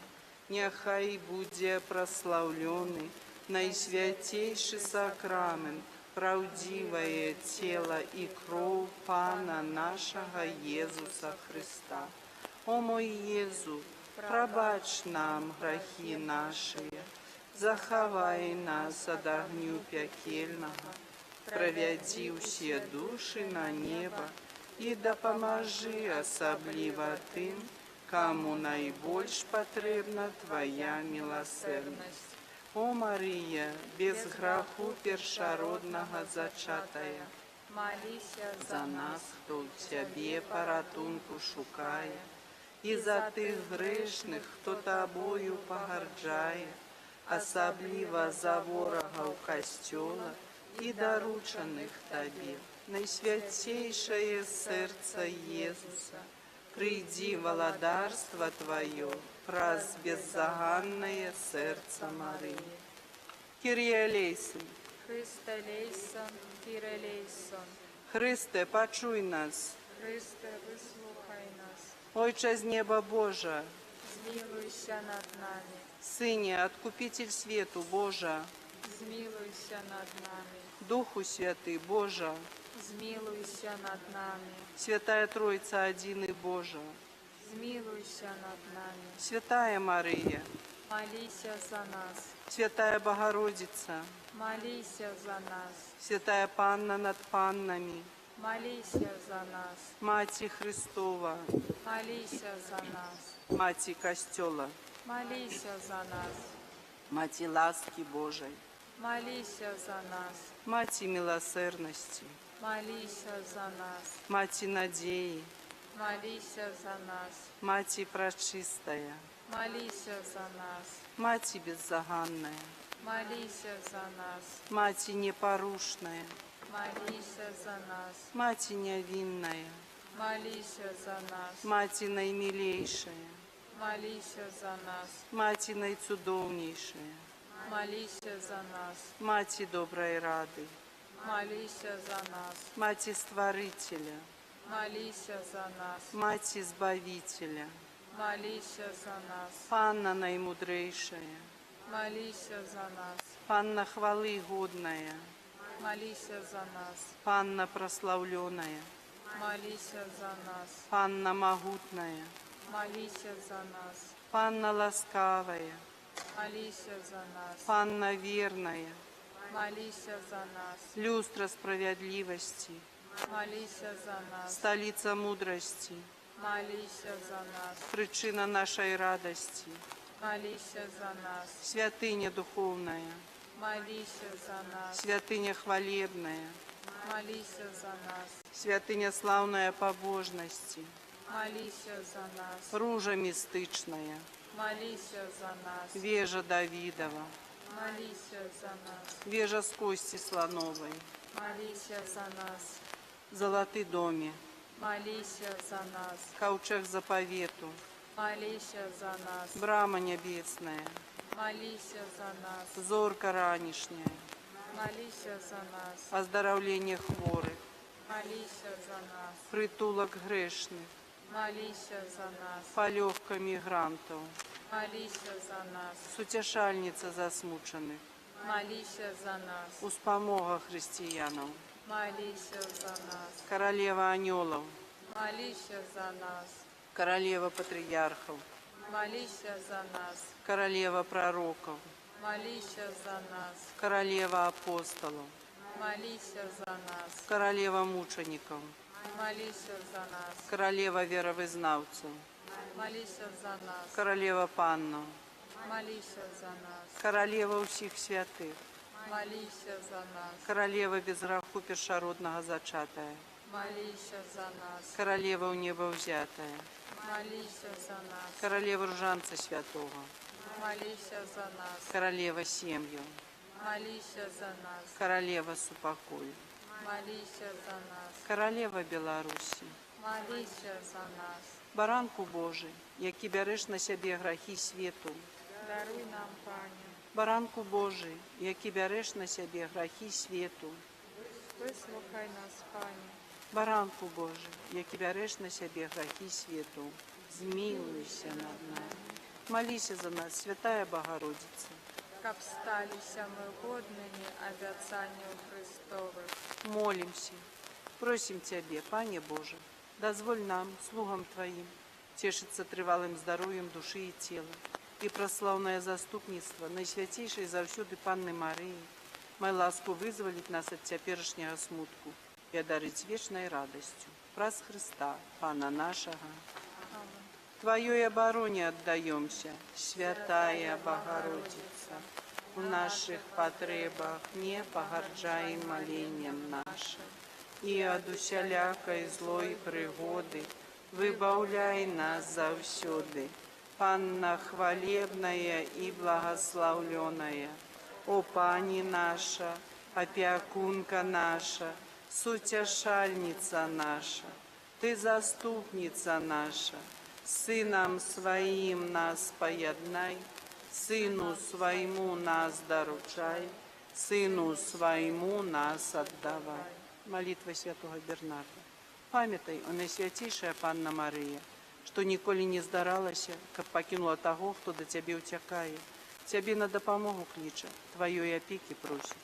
Нехай буде прославленный наисвятейший сакрамент, правдивое тело и кровь Пана нашего Иисуса Христа. О мой Иисус, пробачь нам грехи наши, заховай нас от огню пекельного, проведи все души на небо и допоможи особливо тем, кому наибольш потребна Твоя милосердность. О Мария, без греху першородного зачатая, Молися за нас, хто в Тебе поратунку шукає, і за тих грешних, хто Тобою погарджає, особливо за ворогов костюла и дорученных Тебе. Наисвятейшее сердце Иисуса, приди володарство Твое, праз беззаганное сердце Марии. Кирия Лейсен, Христе лейсон, Кире лейсон. Христе, почуй нас. Христе, вислухай нас. Отче з неба Божа, Змилуйся над нами. Сыне, Откупитель свету Божа, Змилуйся над нами. Духу Святый Божа, Змилуйся над нами. Святая Троица один и Божа, Змилуйся над нами. Святая Мария, Молися за нас. Святая Богородица, Молися за нас. Святая Панна над паннами, Молися за нас. Мати Христова, Молися за нас. Мати Костела, Молися за нас. Мати ласки Божей, Молися за нас. Мати милосердности, Молися за нас. Мати надеи, Молися за нас. Мати пречистая, Молися за нас. Мати беззаганная, Молися за нас. Мати непорушная, Молися за нас. Мати невинная, Молися за нас. Мати наимилейшая, Молися за нас. Мати найцудовнейшая, Молися за нас. Мати доброй рады, Молися за нас. Мати Створителя, Молися за нас. Мать Избавителя, Молися за нас. Панна наимудрейшая, Молися за нас. Панна хвалы годная, Молися за нас. Панна прославленная, Молися за нас. Панна могутная, Молися за нас. Панна ласкавая, Молися за нас. Панна верная, Молися за нас. люстра справедливости, Молися за нас. столица мудрости, Молися за нас. причина нашей радости, Молися за нас. святыня духовная, Молися за нас. святыня хвалебная, Молися за нас. святыня славная побожности, Молися за нас. ружа мистычная, Молися за нас. вежа Давидова, Молися за нас. вежа с кости слоновой, Молися за нас. золотый доме, Молися за нас. ковчег заповету, Молися за нас. брама небесная, Молися за нас. зорка ранешняя, Молися за нас. оздоровление хворых, Молися за нас. притулок грешных, Молися за нас. полегка мигрантов, Молися за нас. сутешальница засмученных, Молися за нас. успомога христианов, Молися за нас. королева анелов, Молися за нас. королева патриархов, Молися за нас. королева пророков, Молися за нас. королева апостолов, Молися за нас. Королева мучеников, Молися за нас. королева веровызнавцев, Молися за нас. королева панно, Молися за нас. королева усіх святых, Молися за нас. королева без граху першародного зачатая, Молися за нас. королева у неба взятая, Молися за нас. королева ржанца святого, Молися за нас. королева семью, Молися за нас. королева супокой, Молися за нас. королева Беларусі, Молися за нас. баранку Божий, який береш на себе грахи світу, Даруй нам, Пане. баранку Божий, який береш на себе грахи світу, Вислухай нас, Пане. баранку Божий, який береш на себе грахи світу, змилуйся над нами. Молися за нас, Святая Богородица. Каб сталися ми годными обяцанню Христових. Молимся, просим Тебе, Пане Боже, дозволь нам, слугам Твоим, тешиться тривалым здоровьем души и тела, и прославное заступництво Наисвятейшей завсюди Панны Марии, мою ласку вызволить нас от теперешнего смутку и одарить вечной радостью. Праз Христа, Пана нашего, Аминь. Твоей обороне отдаемся, Святая Богородица. В наших потребах не погорджай молением нашим, и от усялякой злой пригоды выбавляй нас завсёды. Панна хвалебная и благословленная, о Пани наша, опекунка наша, сутешальница наша, Ты заступница наша, Сыном Своим нас поеднай, Сыну Своему нас доручай, Сыну Своему нас отдавай. Молитва святого Бернарда. Памятай, о Наисвятейшая Панна Мария, что ніколи не здаралася, как покинула того, кто до Тебе утекает. Тебе на допомогу клича, Твоей опеки просит.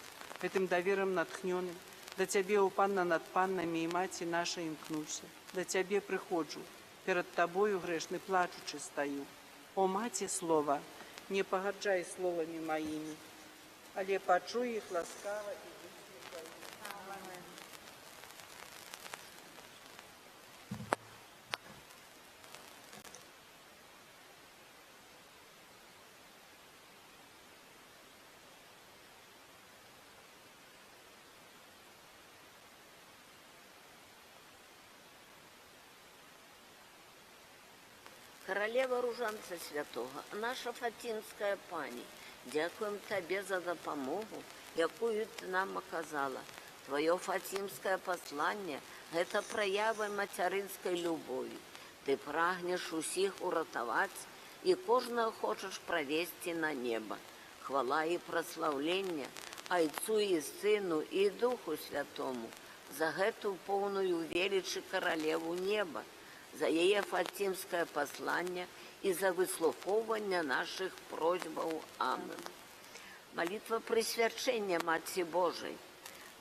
Этим довером натхненным, до Тебе, о Панна над паннами и Мати нашей имкнуся, до Тебе приходжу, перед Тобою грешный плачучи стою. О Мати слова, не погаджай словами моими, але почуй их ласкаво и Королева Ружанца Святого, наша Фатимская Пані, дякуємо Тебе за допомогу, якую Ти нам оказала. Твое Фатимское послание – это проява материнской любові. Ти прагнеш усіх уратовать і кожного хочеш провести на небо. Хвала і прославлення Отцу і Сину і Духу Святому за гэту повную величі королеву неба, за яе фатимское послание и за выслуховывание наших просьбаў. Амин. Молитва присвячения Матери Божией.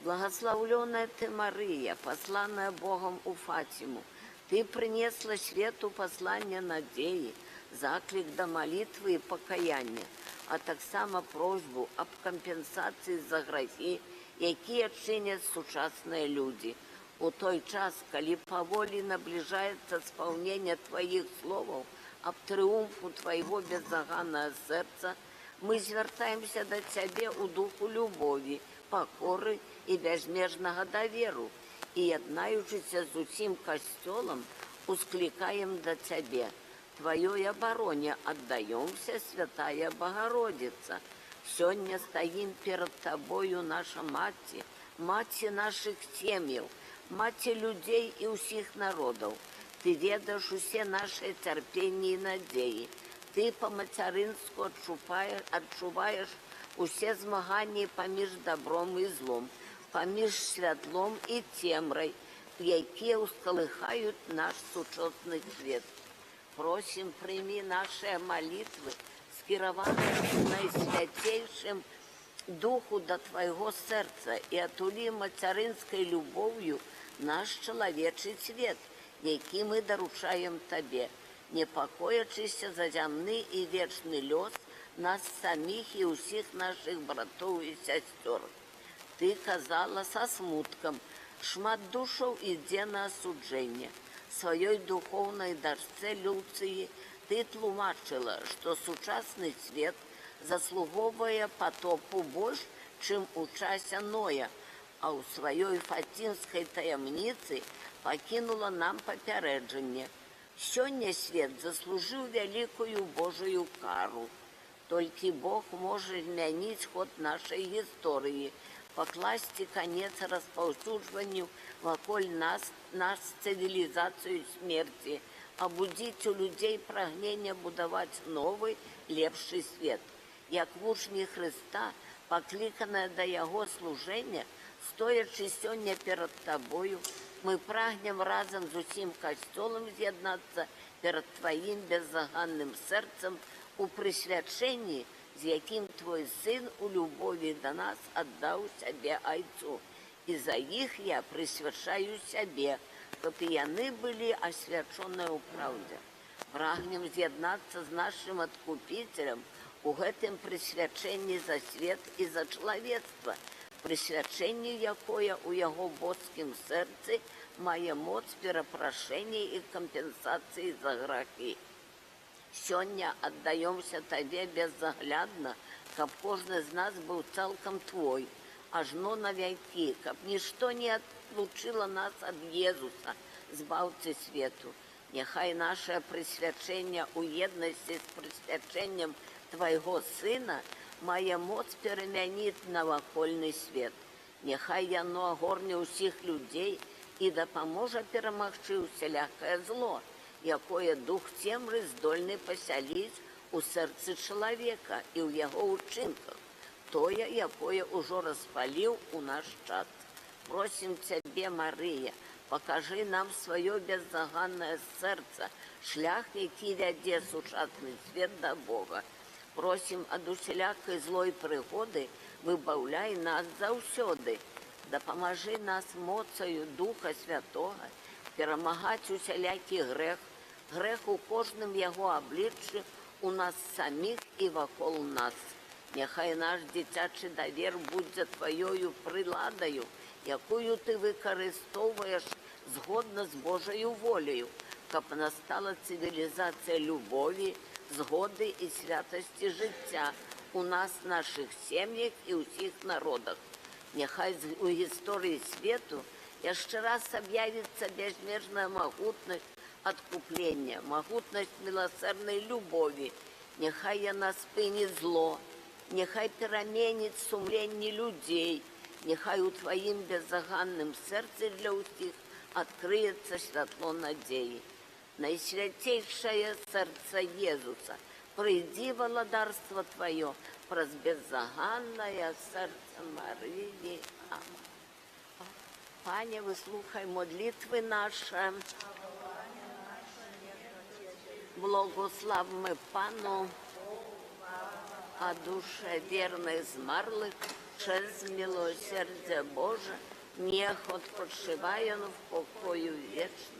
Благословленная Ты, Мария, посланная Богом у Фатиму, Ты принесла свету послание надеи, заклик до молитвы и покаяния, а так само просьбу об компенсации за грехи, якія чинять сучасныя люди. У той час, калі паволі наближаецца исполнение Твоих словаў об трыумфу Твоего беззаганного сердца, мы звяртаемся до Тебе у духу любові, покоры и безмежного доверу, и, яднаючыся з усім касцёлам, ускликаем до Тебе. Твоей обороне отдаемся, Святая Богородица. Сёння стоим перед Тобою, наша Мати, Мати наших сем'яў, Мати людей и усіх народов. Ты ведаешь усе наши терпения и надеи. Ты по-материнску отчуваешь усе змагання поміж добром и злом, поміж святлом и темрой, якія усколыхают наш сучасный свет. Просим, прими наши молитвы, скіраваныя Найсвятейшим Духу до Твоего сердца, и отули материнской любовью наш человечий свет, який мы доручаем Тебе, не покоячися за зямны и вечный лёс нас самих и усіх наших братов и сестер. Ты казала со смуткам, шмат душаў ідзе на асуджэнне. Сваёй духоўнай дачцэ Люцыі ты тлумачыла, што сучасны свет заслугоўвае патопу больш, чым у часе Ноя, а ў сваёй фатінскай таямніцы пакінула нам папярэджанне. Сёння свет заслужыў вялікую Божую кару. Толькі Бог можа змяніць ход нашай гісторыі, пакласці канец распаўсюджванню вакол нас цывілізацыю смерці, абудзіць у людзей прагненне будаваць новы, лепшы свет. Як вучні Хрыста, пакліканая да яго служэння, стоячы сёння перад табою, мы прагнем разам з усім касцёлам з'яднацца перад тваім беззаганным сэрцам у прысвячэнні, з якім твой сын у любові да нас аддаў сябе айцу. І за іх я прысвячаю сябе, каб і яны былі асвячоныя ў праўдзе. Прагнем з'яднацца з нашым адкупіцелем у гэтым прысвячэнні за свет і за чалавецтва, прысвячэнне якое ў яго боскім сэрцы мае моц перапрашэння і кампенсацыі за грахі. Сёння аддаёмся табе беззаглядна, каб кожны з нас быў цалкам твой, ажно на вякі, каб нішто не адлучыла нас ад Езуса, збаўцы свету. Няхай наше прысвячэнне ў еднасці з прысвячэннем твайго сына мае моц перамяніць навакольны свет. Няхай яно агорне ўсіх людзей і дапаможа перамагчы усялякае зло, якое дух цемры здольны пасяліць у сэрцы чалавека і ў яго ўчынках, тое, якое ўжо распаліў у наш час. Просім цябе, Марыя, пакажы нам сваё беззаганнае сэрца, шлях, які вядзе сучасны свет да Бога. Просім ад усялякай злой прыгоды, выбаўляй нас заўсёды. Дапамажы нас моцаю Духа Святога перамагаць усялякі грэх, грэх у кожным яго абліччы, у нас саміх і вакол нас. Няхай наш дзіцячы давер будзе тваёю прыладаю, якую ты выкарыстоўваеш згодна з Божаю воляю, каб настала цывілізацыя любові, згоды і святасці жыцця у нас, нашых сем'ях і ўсіх народах. Няхай у гісторыі свету яшчэ раз аб'явіцца бязмежная магутнасць адкуплення, магутнасць міласэрнай любові. Няхай яна спыніць зло, няхай пераменіць сумленні людзей, няхай у тваім беззаганным сэрцы для ўсіх адкрыецца святло надзеі. Найсвяцейшае сэрца Езуса, прыйдзі валадарства тваё праз беззаганнае сэрца Марыі. Амінь. Пане, выслухай молитвы наши. Благословmy Пану, а душе вірних змарлих через милосердя Боже, нех odpoczywają w pokoju wiecznym.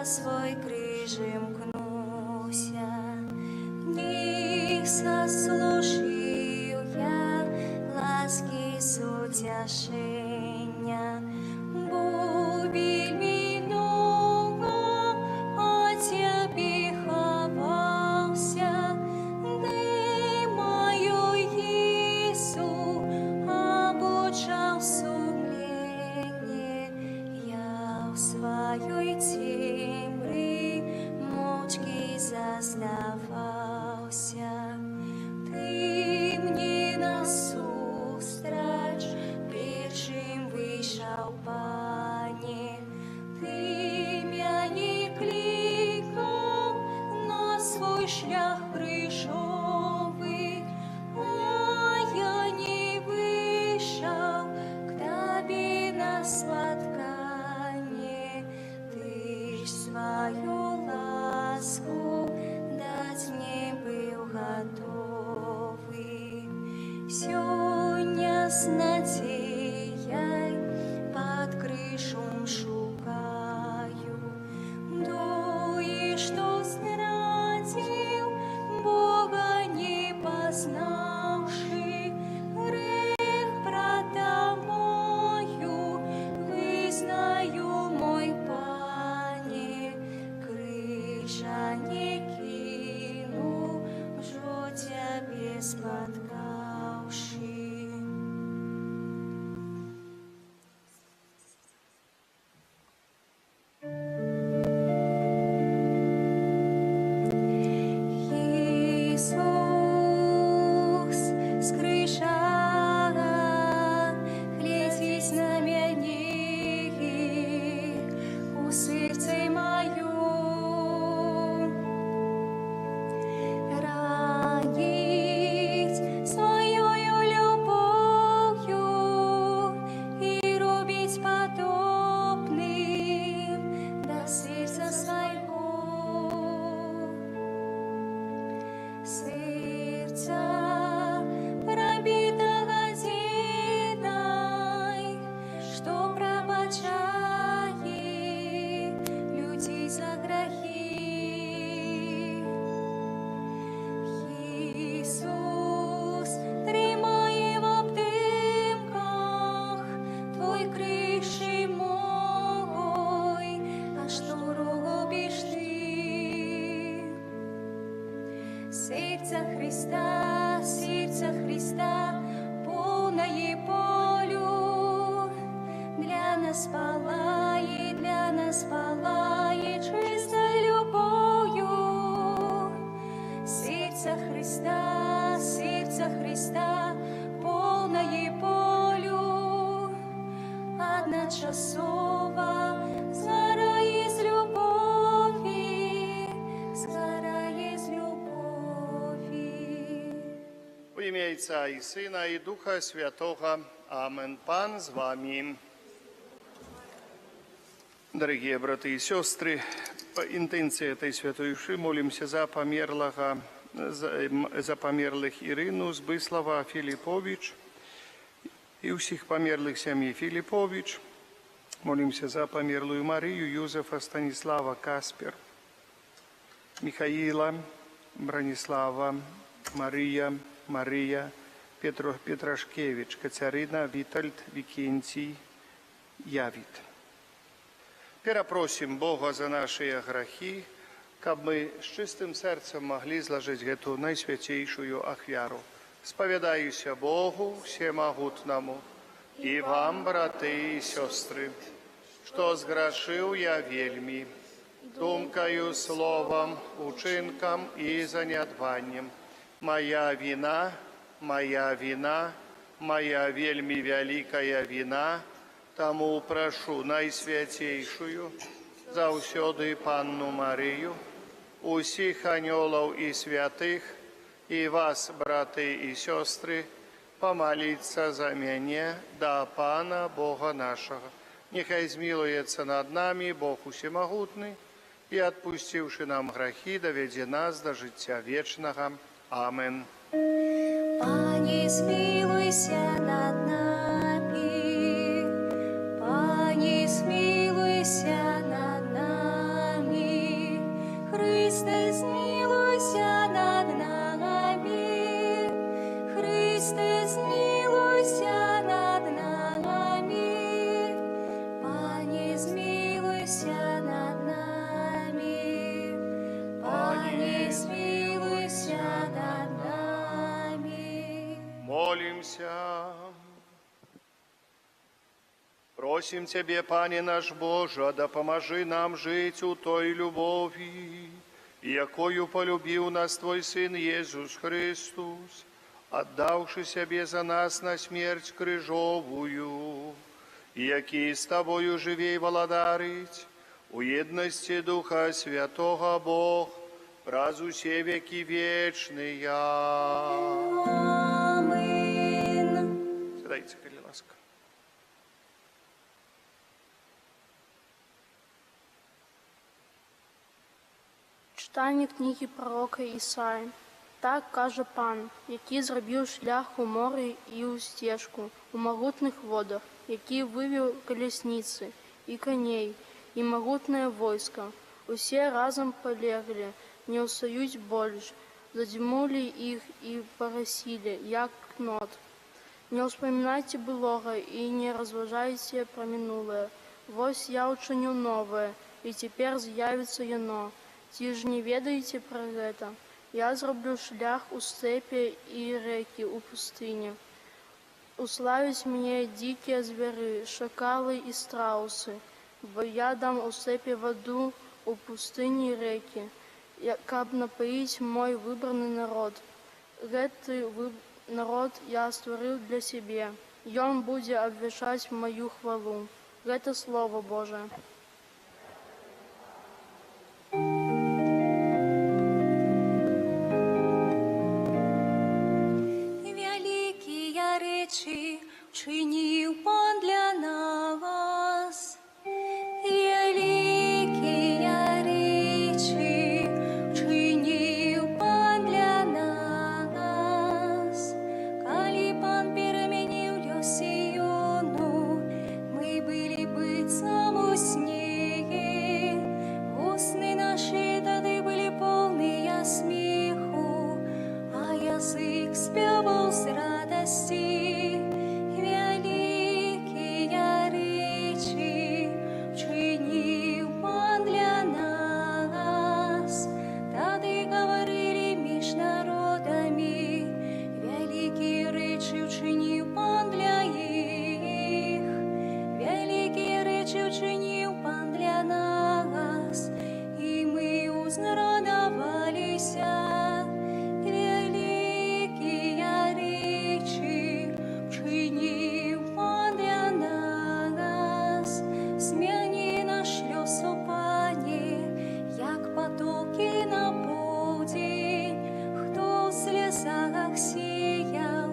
за свой крыжем кнуся. Них сослужил я ласки сутяшения, бо вельми много от тебе ховался, ты мою Иису обучал сумление, я в своей темри мочки зазнавался. Ты мне насустрач першим вышел, Пане, ты меня не кликал на свой шлях прыжовый, а я не вышел к тебе на сладкане. Ты ж свою ласку дать мне был готовый. Сегодня с надеей под крышем шукаю, дуи, что стратил, Бога не познавший, грех брата мою вызнаю, мой Пане, крыша не кину, жо тебе споткавши. Иисус, скрижала, глядись на меня, у сердце моем. Ранить своею любовью и рубить подобным до сердца своего. Сердца пробито годиной, что пробачает людей за грехи. Иисус, тримає в обдимках твой криші мой, аж дорогу пішли. Сердце Христа, полное болю, для нас палает чистой любовью. Сердце Христа, полное болю, одночасово сгорая из любови, сгорая из любови. В ім'я Отця і Сина, і Духа Святого. Амен. Пан з вами. Дорогие браты и сестры, по интенции этой святой Иши молимся за померлых Ирину Збислава Филиппович и всех померлых семьи Филиппович. Молимся за померлую Марию Юзефа Станислава Каспер, Михаила, Бронислава, Мария, Петрашкевич, Катерина, Витальд, Викентий, Явит. Перепросим Бога за наши грехи, как мы с чистым сердцем могли сложить эту наисвятейшую ахвяру. Споведаюся Богу Всемогутному и вам, браты и сестры, что сгрешил я вельми, думкою, словом, учинком и занядбанием. Моя вина, моя вельми великая вина, тому прошу найсвятейшую, заусёды Панну Марию, усіх анёлов и святых, и вас, браты и сестры, помолиться за меня, да Пана Бога нашего. Нехай змилуется над нами Бог Усемогутный, и, отпустивши нам грехи, доведи нас до життя вечного. Амен. Пане, смилуйся над нами, Пане, смилуйся над нами. Просим Тебе, Пане наш Боже, да поможи нам жить у той любови, якою полюбил нас Твой Сын Иисус Христос, отдавший себе за нас на смерть крыжовую, який с Тобою живей володарить, у едности Духа Святого Бог, раз усе веки вечные. Амин. Сідайте, коли ласка. Читання книги пророка Ісаї. Так каже Пан, який зробив шлях у морі і у стежку, у могутних водах, який вивів колесниці і коней, і могутне войско. Усі разом полегли, не устають больше, задимули їх і поросили, як кнот. Не вспоминайте былого и не разважайте про минулое. Вось я учиню новое, и теперь з'явится яно. Ті ж не ведаете про это? Я зроблю шлях у степи и реки у пустыне. Уславить мне дикие звери, шакалы и страусы, бо я дам у степи воду, у пустыне реки, каб напоить мой выбранный народ. Гэты народ я створив для себе, і он буде обвішать мою хвалу. Гэта Слово Божие. Великие речи чинил Пан для нас. Великие речи чинил Пан для нас. Коли Пан переменил Сиону, мы были бы саму сне. Устны наши тады были полные смеху, а язык спевал с радости. Великие речи чинил Пан для нас. Тады говорили меж народами, великие речи учинил Пан для их. Великие речи учинил Пан для нас, и мы узрадовались. Великие речи чинил Пан для нас. Смяни наш лёс, о Пане, як потоки на полдень. Хто в слезах сіяв,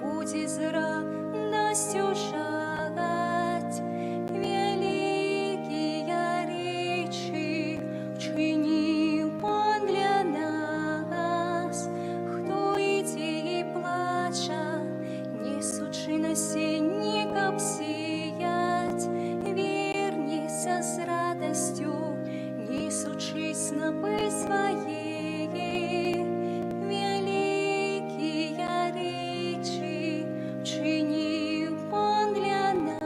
буде з радостью жать. Великие речи чинил Пан для нас. Хто іде і плача, несучи насінников сіять, вернися з радостью, несучи снопи своей. Великие речи чинил Пан для нас.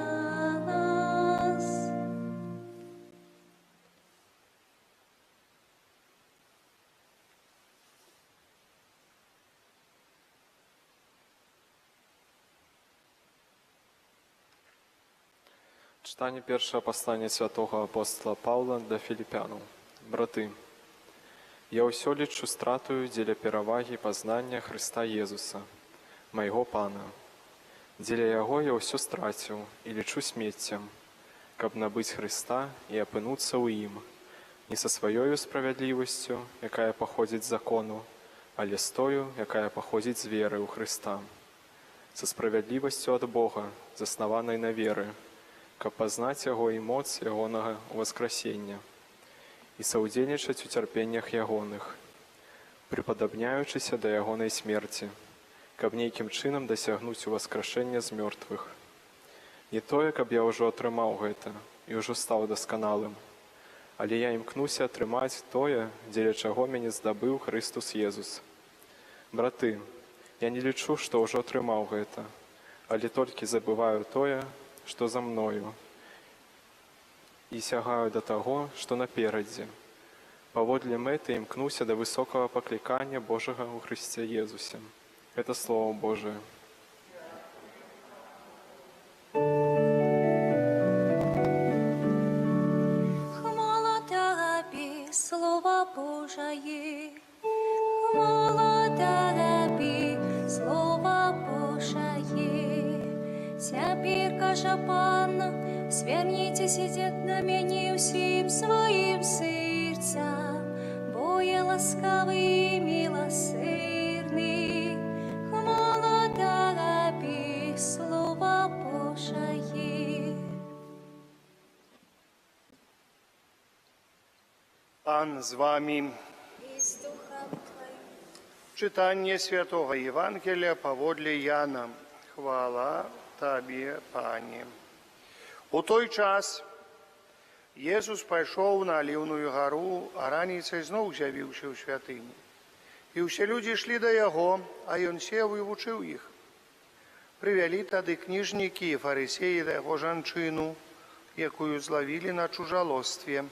Читання першого послання святого апостола Павла до Філіп'янам. Брати, я усё лічу стратою дзеля перавагі пазнання Христа Єзуса, майго Пана. Дзеля Яго я ўсё страціў і лічу смеццем, каб набыць Христа і апынуцца ў ім, не са сваёю справядлівасцю, якая паходзіць з закону, але з тою, якая паходзіць з веры ў Христа, са справядлівасцю ад Бога, заснаванай на веры, каб пазнаць Яго і моц Ягонага ўваскрасення і саўдзельнічаць у цярпеннях Ягоных, прыпадабняючыся да Ягонай смерці, каб нейкім чынам дасягнуць уваскрашэння з мёртвых. Не тое, каб я ўжо атрымаў гэта і ўжо стаў дасканалым, але я імкнуся атрымаць тое, дзеля чаго мяне здабыў Христус Езус. Браты, я не лічу, што ўжо атрымаў гэта, але толькі забываю тое, што за мною, і сягаю да таго, што наперадзе. Паводле мэты імкнуся да высокага паклікання Божага ў Христе Езусе. Это Слово Божие. Слово Божие. Хвала Тобі, Слово Божие. Тепер каже Пан, зверніться дід на мене усім своїм серцем, бо я ласкавий і милосердний. Хвала Тобі, Слово Божие. Пан з вами. І з Духом Твоїм. Читання Святого Євангелія поводле Яна. Хвала Тобі, Пане. У той час Єсус пайшов на Олівную гору, а раніцай зноў з'явіўся ў святыні. І ўсе людзі ішлі да яго, а ён сеў і вучыў іх. Прывялі тады кніжнікі і фарысеі да яго жанчыну, якую злавілі на чужалостве.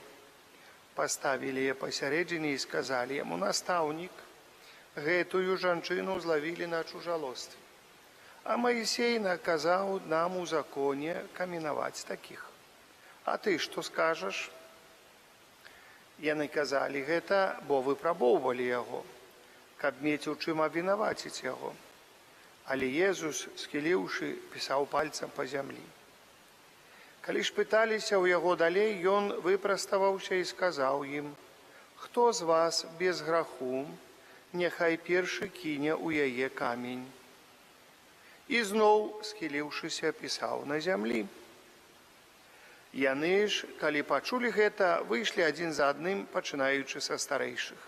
Паставілі яе пасярэдзіне і сказалі яму: «Настаўнік, гэтую жанчыну злавілі на чужалостве. А Маісей наказаў нам у законе каменаваць такіх. А ты што скажаш?» Яны казалі гэта, бо выпрабоўвалі яго, каб мець у чым абвінаваціць яго. Але Езус, схіліўшы, пісаў пальцам па зямлі. Калі ж пыталіся ў яго далей, ён выпраставаўся і сказаў ім: «Хто з вас без граху, няхай першы кіне ў яе камень». І зноў, схіліўшыся, пісаў на зямлі. Яны ж, калі пачулі гэта, выйшлі адзін за адным, пачынаючы са старэйшых.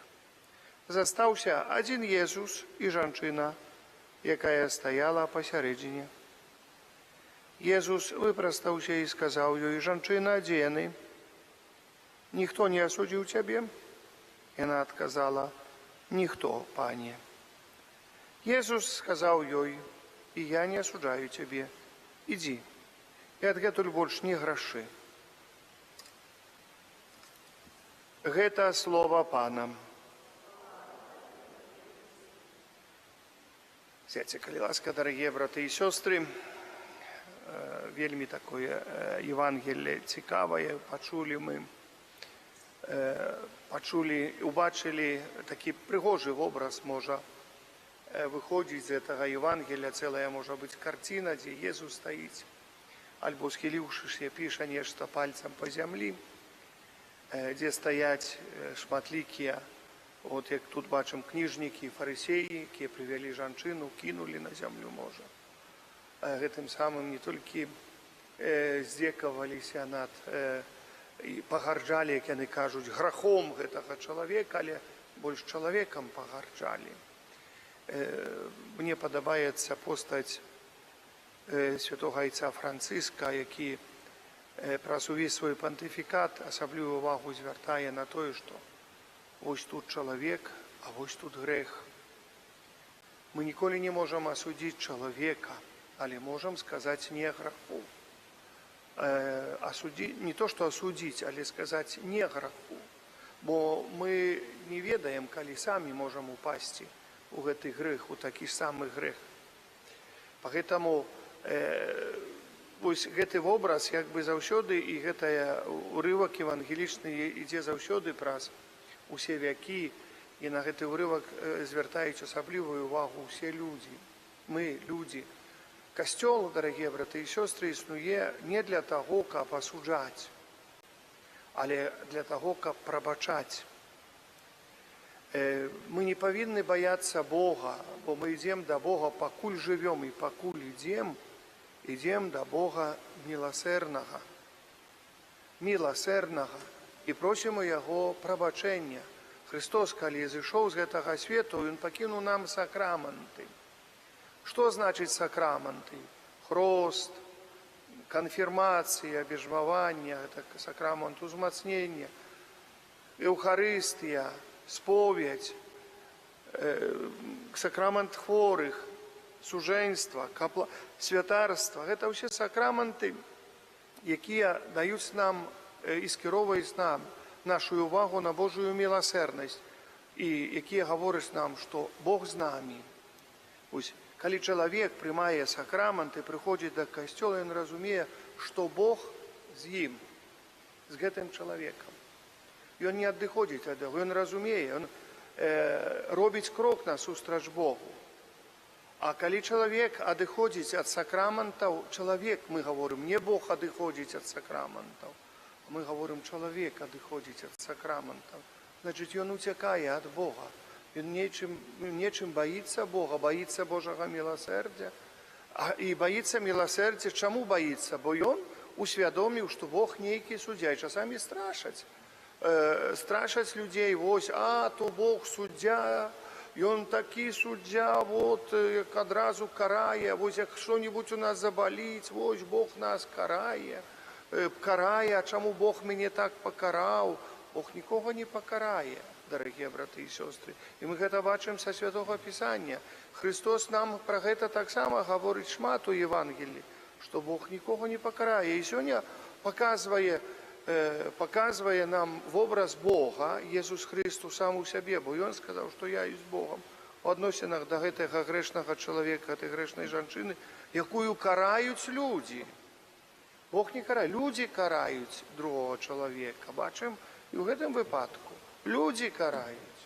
Застаўся адзін Езус і жанчына, якая стаяла пасярэдзіне. Езус выпрастаўся і сказаў ёй: «Жанчына, дзе яны? Ніхто не асудзіў цябе?» Яна адказала: «Ніхто, Пане». Езус сказаў ёй: «І я не асуджаю цябе. Ідзі, і адгэтуль больш не грашы». Гэта слова Пана. Сядьце, калі ласка, дарагія браты і сёстры. Вельмі такое Євангеліє цікаве, убачили такі пригожий образ, можа выходзіць з гэтага Євангелія, цэлая, можа быць, карціна, дзе Езус стаіць, альбо схіліўшыся, піша нешта пальцам па зямлі, дзе стаяць шматлікія, от як тут бачым, кніжнікі, фарысеі, якія прывялі жанчыну, кінулі на зямлю, можа. Гэтым самым не толькі здзекаваліся над і пагарджалі, як яны кажуць, грахом гэтага чалавека, але больш чалавекам пагарджалі. Мне падабаецца постаць святога айца Францыска, які праз увесь свой пантыфікат асаблівую увагу звяртае на тое, што вось тут чалавек, а вось тут грэх. Мы ніколі не можам асудзіць чалавека, але можам сказаць не граху. Не то, што асудзіць, але сказаць не граху. Бо мы не ведаем, калі самі можам упасці у гэты грэх, у такі ж самы грэх. Пагэтаму вось гэты вобраз як бы заўсёды, і гэта урывак евангелічны ідзе заўсёды праз усе вякі, і на гэты урывак звяртаюць асаблівую увагу ўсе людзі. Мы, людзі. Касцёл, дарагія браты і сёстры, існуе не для таго, каб асуджаць, але для таго, каб прабачаць. Мы не павінны баяцца Бога, бо мы ідзем да Бога, пакуль жывём, і пакуль ідзем да Бога міласэрнага, і просім у Яго прабачэння. Христос, калі зышоў з гэтага свету, Ён пакінуў нам сакраманты. Што значыць сакраманты? Хрост, канфірмацыя, абежмаванне, сакрамант узмацнення, Еўхарыстыя, споведь, сакрамант хворых, сужэнства, святарства. Гэта ўсе сакраманты, якія даюць нам і скіроўваюць нам нашу увагу на Божую міласэрнасць, і якія гавораць нам, што Бог з намі. Калі чалавек прымае сакраманты, прыходзіць да касцёла, ён разумее, што Бог з ім, з гэтым чалавекам. ён не адыходзіць ад яго, ён разумее, ён робіць крок насустрач Богу. А калі чалавек адыходзіць ад сакраментаў, чалавек, мы гаворым, не Бог адыходзіць ад сакраментаў, мы гаворым, чалавек адыходзіць ад сакраментаў, значыць, ён уцякае ад Бога. Ён нечым баіцца Бога, баіцца Божага міласэрдзя. І баіцца міласэрдзя. Чаму баіцца? Бо ён усвядоміў, што Бог нейкі суддзя. І часамі страшаць. Страшаць людзей. Вось, то Бог суддзя, ён такі суддзя, вот, як адразу карае. Вось, як што-небудзь у нас забаліць, вось, Бог нас карае. Карае, а чаму Бог мяне так пакараў? Бог нікога не пакарае, дарагія браты і сёстры. І мы гэта бачым са Святога Пісання. Христос нам пра гэта таксама гаворыць шмат у Евангелі, што Бог нікога не пакарае. І сёння паказвае нам вобраз Бога, Jesús Христос сам у сябе, бо ён сказаў, што я ёсць Богам. У адносінах да гэтага грэшнага чалавека, гэтай грэшнай жанчыны, якую караюць людзі. Бог не карае, людзі караюць другого чалавека. Бачым, і ў гэтым выпадку людзі караюць.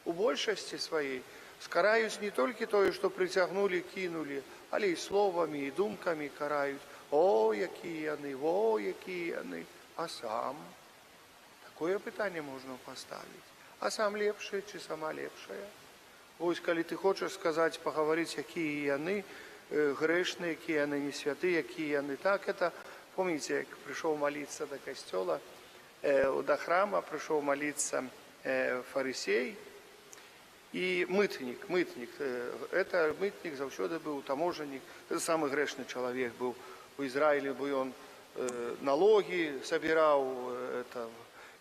У большасці сваёй скараюць не толькі тое, што прыцягнулі, кінулі, але і словамі, і думкамі караюць. О, якія яны, о, якія яны. А сам? Такое пытанне можна паставіць. А сам лепшы ці сама лепшая? Вось, калі ты хочаш сказаць, пагаварыць, якія яны грэшныя, якія яны не святы, якія яны так, это, помните, як прыйшоў маліцца да касцёла, до храма прыйшоў маліцца фарысей і мытнік. Это мытнік заўсёды быў таможаннік, самы грэшны чалавек быў у Ізраілі, бо ён налогі сабіраў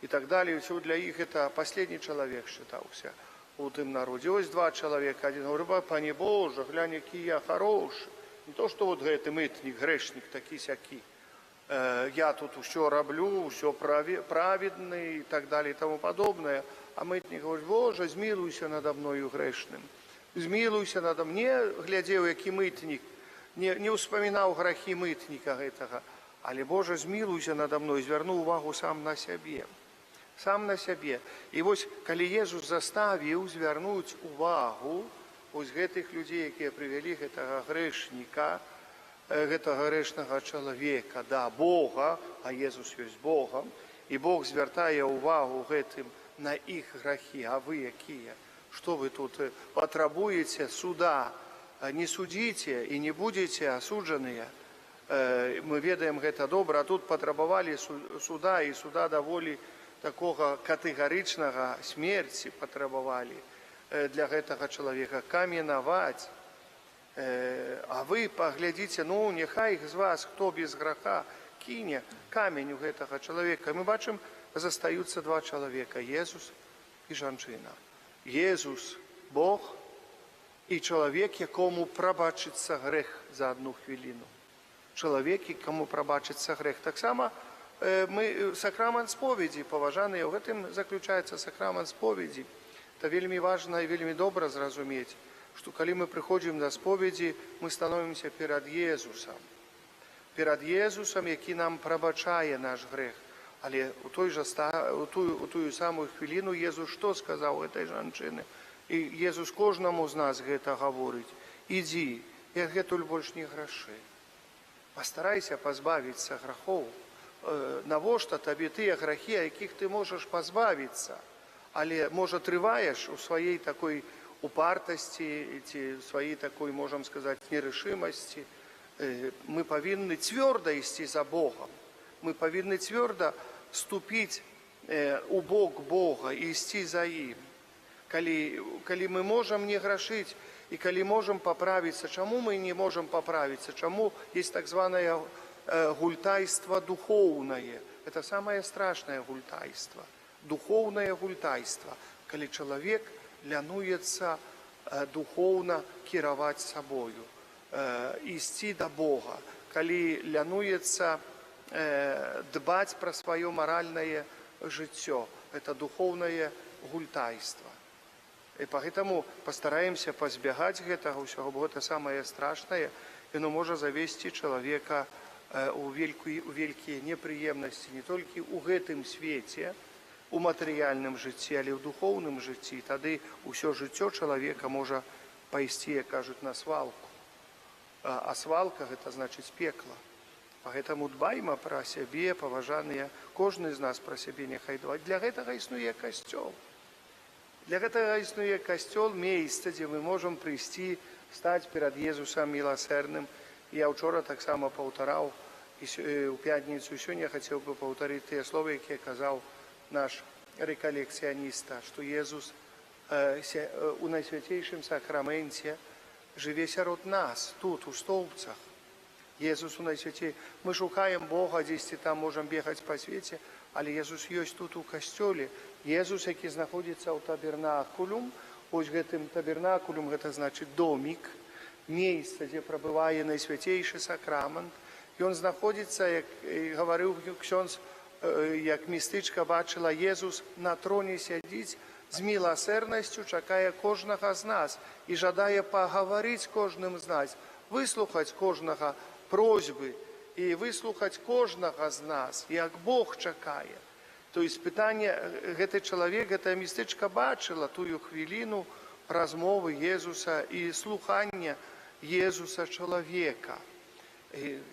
і так далее. Усё для іх это последні чалавек считаўся у тым народзе. Ось два чалавека, адзін говорыў, пане Божа, глянь, які я хорошы. Не то, што вот гэты мытнік, грэшнік такі-сякі. Я тут усё раблю, усё праведны і так далее і таму падобнае. А мытнік говорить, Боже, змілуйся надо мною грэшным. Змілуйся надо мне, глядзеў, які мытнік, не ўспамінаў грахі мытніка гэтага. Але, Боже, змілуйся надо мной, звярну увагу сам на сябе. Сам на сябе. І вось, калі Jesús заставіў звярнуць увагу вось гэтых людзей, якія прывялі гэтага грэшніка, гэтага грэшнага чалавека да Бога, а Jesús ёсць Богам, і Бог звяртае ўвагу гэтым на іх грахі. А вы якія? Што вы тут патрабуеце суда? Не судзіце і не будзеце асуджаныя. Мы ведаем гэта добра, а тут патрабавалі суда, і суда даволі такога катэгарычнага, смерці патрабавалі для гэтага чалавека, каменаваць. А вы паглядзіце, няхай з вас, хто без граха, кіне камень у гэтага чалавека. Мы бачым, застаюцца два чалавека, Jesús і жанчына. Jesús – Бог, і чалавек, якому прабачыцца грэх за одну хвіліну. Чалавек, якому прабачыцца грэх. Таксама мы сакрамент споведзі паважаныя, у гэтым заключаецца сакрамент споведзі. Это вельмі важна і вельмі добра зразумець, што калі мы прыходзім на споведзі, мы становімся перад Jesúsам. Перад Jesúсам, які нам прабачае наш грэх. Але у тую самую хвіліну Jesús што сказаў этой жанчыны? І Jesús кожнаму з нас гэта гаворыць. Ідзі, я гэтуль больш не грашы. Пастарайся пазбавіцца грахоў. Навошта табе тыя грахі, якіх ты можаш пазбавіцца? Але, можа, трываеш у сваей такой упартасці ці сваей такой, можам сказаць, нерашымасці. Мы павінны цвёрда ісці за Богам. Мы павінны цвёрда ступіць у бок Бога і ісці за ім. Калі мы можам не грашыць і калі можам паправіцца, чаму мы не можам паправіцца? Чаму есть так званае гультайство духоўнае? Это самое страшное гультайство. Духоўнае гультайство, калі чалавек лянуецца духоўна кіраваць сабою, ісці да Бога, калі лянуецца дбаць пра сваё маральнае жыццё. Это духоўнае гультайство. І поэтому пастараемся пазбягаць гэтага ўсяго, бо гэта самае страшнае, яно можа завесці чалавека у вялікія непрыемнасці не толькі ў гэтым свеце, у матэрыяльным жыцці, але ў духоўным жыцці, тады ўсё жыццё чалавека можа пайсці, як кажуць, на свалку. А свалка – гэта значыць пекла. Поэтому дбайма пра сябе, паважаныя, кожны з нас пра сябе няхай дбаць. Для гэтага існуе касцёл. Для гэтага існуе касцёл, месца, дзе мы можам прыйсці, стаць перад Езусам міласэрным. Я ўчора таксама паўтараў, і у пятніцу сёння хацеў бы паўтарыць тыя словы, якія казаў наш рэкалекцыяніста, што Езус у найсвяцейшым сакраменце жыве сярод нас, тут, у столбцах. Езус у найсвяцей. Мы шукаем Бога, дзесьці там можам бегаць па свеце, але Езус ёсць тут у касцёле. Езус, які знаходзіцца ў табернакулюм, вось гэтым табернакулюм, гэта значыць домік, месца, дзе прабывае найсвяцейшы сакрамент. Ён знаходзіцца, як гаварыў ксёндз, як містычка бачыла, Езус на троне сядзіць з міласэрнасцю, чакае кожнага з нас і жадае пагаварыць кожным з нас, выслухаць кожнага просьбы і выслухаць кожнага з нас, як Бог чакае. То есть пытанне, гэты чалавек, гэтая містычка бачыла тую хвіліну размовы Езуса і слухання Езуса чалавека.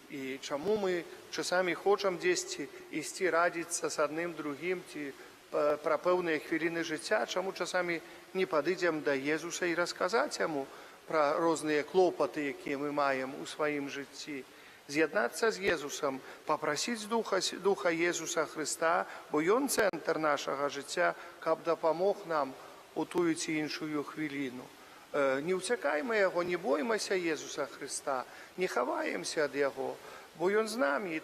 І чаму мы часамі хочам дзесьці ісці радзіцца з адным другім ці пра пэўныя хвіліны жыцця, чаму часамі не падыдзем да Езуса і расказаць яму пра розныя клопаты, якія мы маем у сваім жыцці. З'яднацца з Езусам, папрасіць Духа Езуса Хрыста, бо Ён цэнтр нашага жыцця, каб дапамог нам у тую ці іншую хвіліну. Не ўцякайма Яго, не боймася Езуса Хрыста, не хаваемся ад Яго, бо Ён з намі.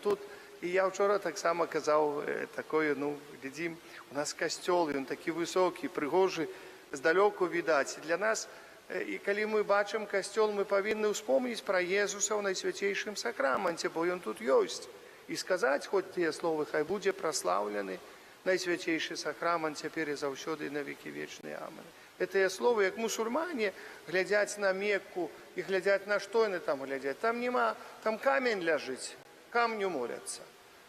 І я ўчора таксама казаў такое, глядзім, у нас касцёл, ён такі высокі, прыгожы, здалёку відаць. Для нас, і калі мы бачым касцёл, мы павінны ўспомніць пра Езуса ў найсвяцейшым сакраменце, бо ён тут ёсць. І сказаць хоць тыя словы, хай будзе праслаўлены найсвяцейшы сакрамент цяпер і заўсёды на векі вечныя. Амен. Гэтыя словы, як мусульмане глядзяць на Мекку і глядзяць на што яны там глядзяць. Там нема, там камень ляжыць, камню моляцца.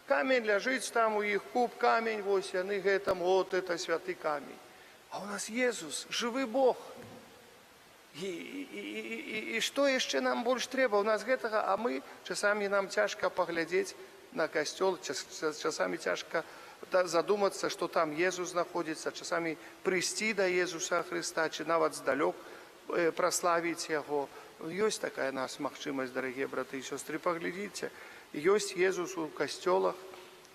Камень ляжыць, там у іх куб камень, вось яны гэтым, от это святы камень. А у нас Езус, жывы Бог. І што яшчэ нам больш трэба? У нас гэтага, а мы часамі нам цяжка паглядзець на касцёл, часамі цяжка задумацца, што там Езус знаходзіцца, часамі прыйсці да Езуса Хрыста, ці нават здалёк праславіць Яго. Ёсць такая нас магчымасць, дарагія браты і сёстры, паглядзіце. Ёсць Езус у касцёлах,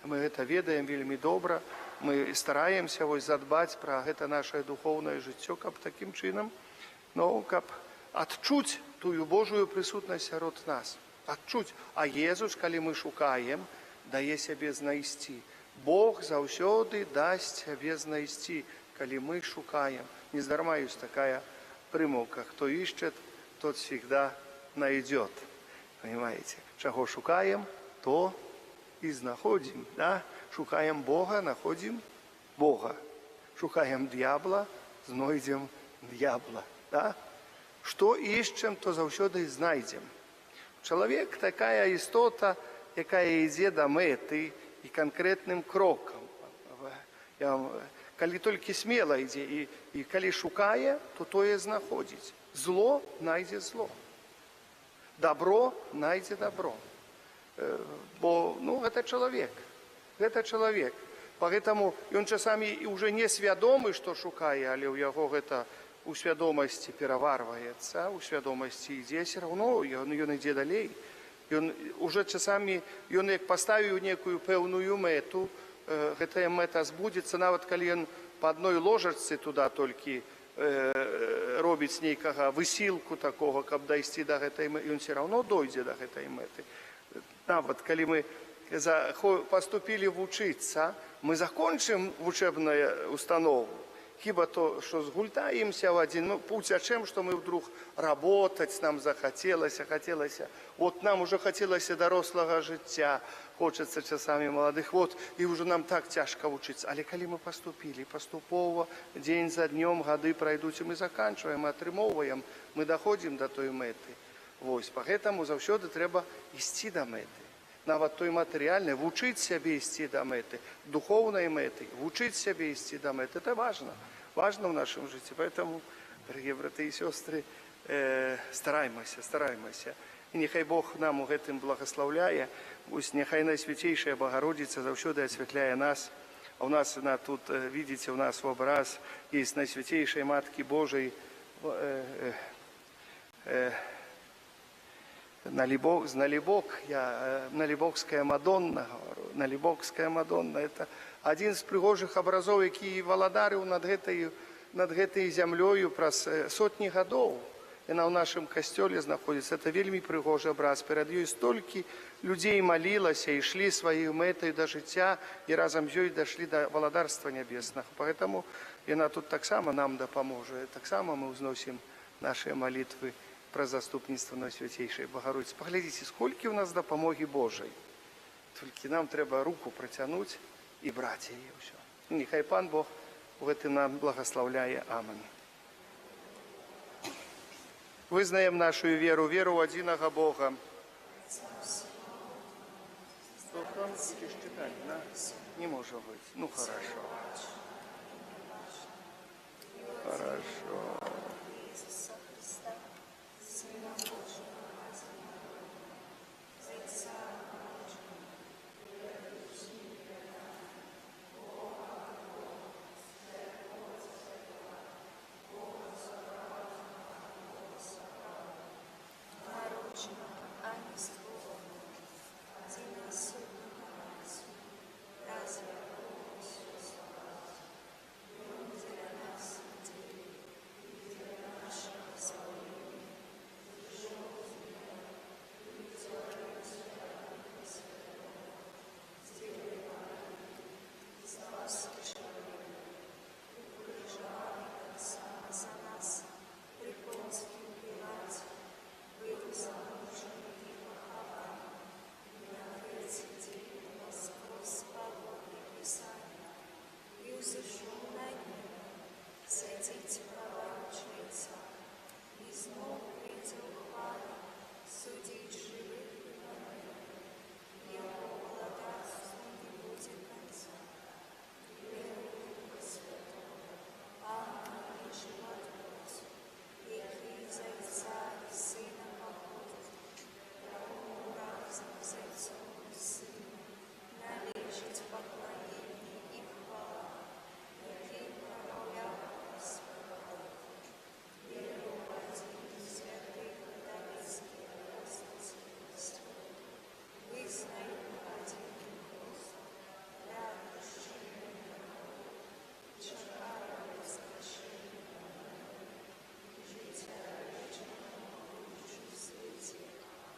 мы гэта ведаем вельмі добра, мы стараемся задбаць пра гэта нашае духоўнае жыццё, каб такім чынам, каб адчуць тую Божую прысутнасць сярод нас, адчуць. А Езус, калі мы шукаем, дае сябе знайсці. Бог заўсёды дасць сябе знайсці, калі мы шукаем. Нездарма ёсць такая прымаўка: хто ищет, тот всегда найдет. Понимаете? Чаго шукаем, то і знаходзім. Да? Шукаем Бога, находзім Бога. Шукаем д'ябла, знойдзем д'ябла. Да? Што ішчем, то заўсёды знайдзем. Чалавек такая істота, якая ідзе да мэты і канкрэтным крокам. Калі толькі смела ідзе і калі шукае, то тое знаходзіць. Зло найдзе зло. Добро найдзе добро. Бо, гэта чалавек. Гэта чалавек. Поэтому ён часамі уже не свядомы, што шукае, але ў яго гэта у свядомасці пераварваецца, у свядомасці ідзе, все равно ён ідзе далей. Ён уже часамі, ён як паставіў некую пэўную мэту, гэтая мэта збудзецца, нават калі ён па адной ложачцы туда толькі робіць нейкага высілку такога, каб дайсці да гэтай мэты, ён все равно дойдзе да гэтай мэты. Нават калі мы паступілі вучыцца, мы закончым вучэбную установу, хіба то, што згультаемся в один, уцячэм, што мы вдруг работаць, нам захацелася. Вот нам уже хацелася дарослага жыцця, хочацца часамі маладых, і уже нам так цяжка вучыцца. Але калі мы паступілі, паступова, дзень за днём, гады прайдуць, і мы заканчваем, атрымоўваем, мы даходзім да той мэты. Вось, поэтому заўсёды трэба ісці да мэты. нават той матэрыяльнай, вучыць сябе ісці да мэты, духоўнай мэты, вучыць сябе ісці да мэты. Это важно в нашем жыцці. Поэтому, дорогие браты и сестры, стараймся. І нехай Бог нам у гэтым благословляе, нехай Найсвятейшая Богородица заўсёды асвятляе нас. А у нас тут, видите, у нас в образ есть Найсвятейшей Матки Божией, Налибокская Мадонна, Налибокская Мадонна. Это один з прыгожых абразоў, які валадарыў над гэтай зямлёю праз сотні гадоў. Яна ў нашым касцёле знаходзіцца. Это вельмі прыгожы абраз. Перад ёй столькі людзей малілася, ішлі сваёй мэтай да жыцця і разам з ёй дашлі да валадарства нябеснага. Поэтому яна тут таксама нам дапаможа. Таксама мы ўзносім нашыя малітвы пра заступніцтва Найсвяцейшай Богородицы. Паглядзіце, сколькі ў нас дапамогі Божай. Толькі нам трэба руку працянуць і браць яе ўсё. Нехай Пан Бог у гэтым нам благословляе. Аминь. Вызнаем нашу веру в одиного Бога. Что там будешь читать, да? Не может быть. Ну хорошо. Хорошо.